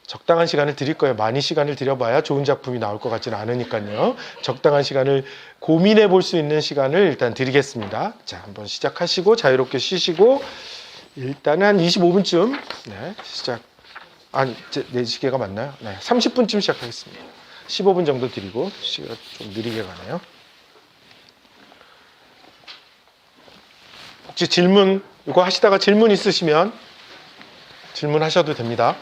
적당한 시간을 드릴 거예요. 많이 시간을 들여봐야 좋은 작품이 나올 것 같지는 않으니까요. 적당한 시간을 고민해 볼 수 있는 시간을 일단 드리겠습니다. 자, 한번 시작하시고 자유롭게 쉬시고 일단은 한 25분쯤 네, 내 시계가 맞나요? 네, 30분쯤 시작하겠습니다. 15분 정도 드리고 시간 좀 느리게 가네요. 혹시 질문 이거 하시다가 질문 있으시면 질문하셔도 됩니다.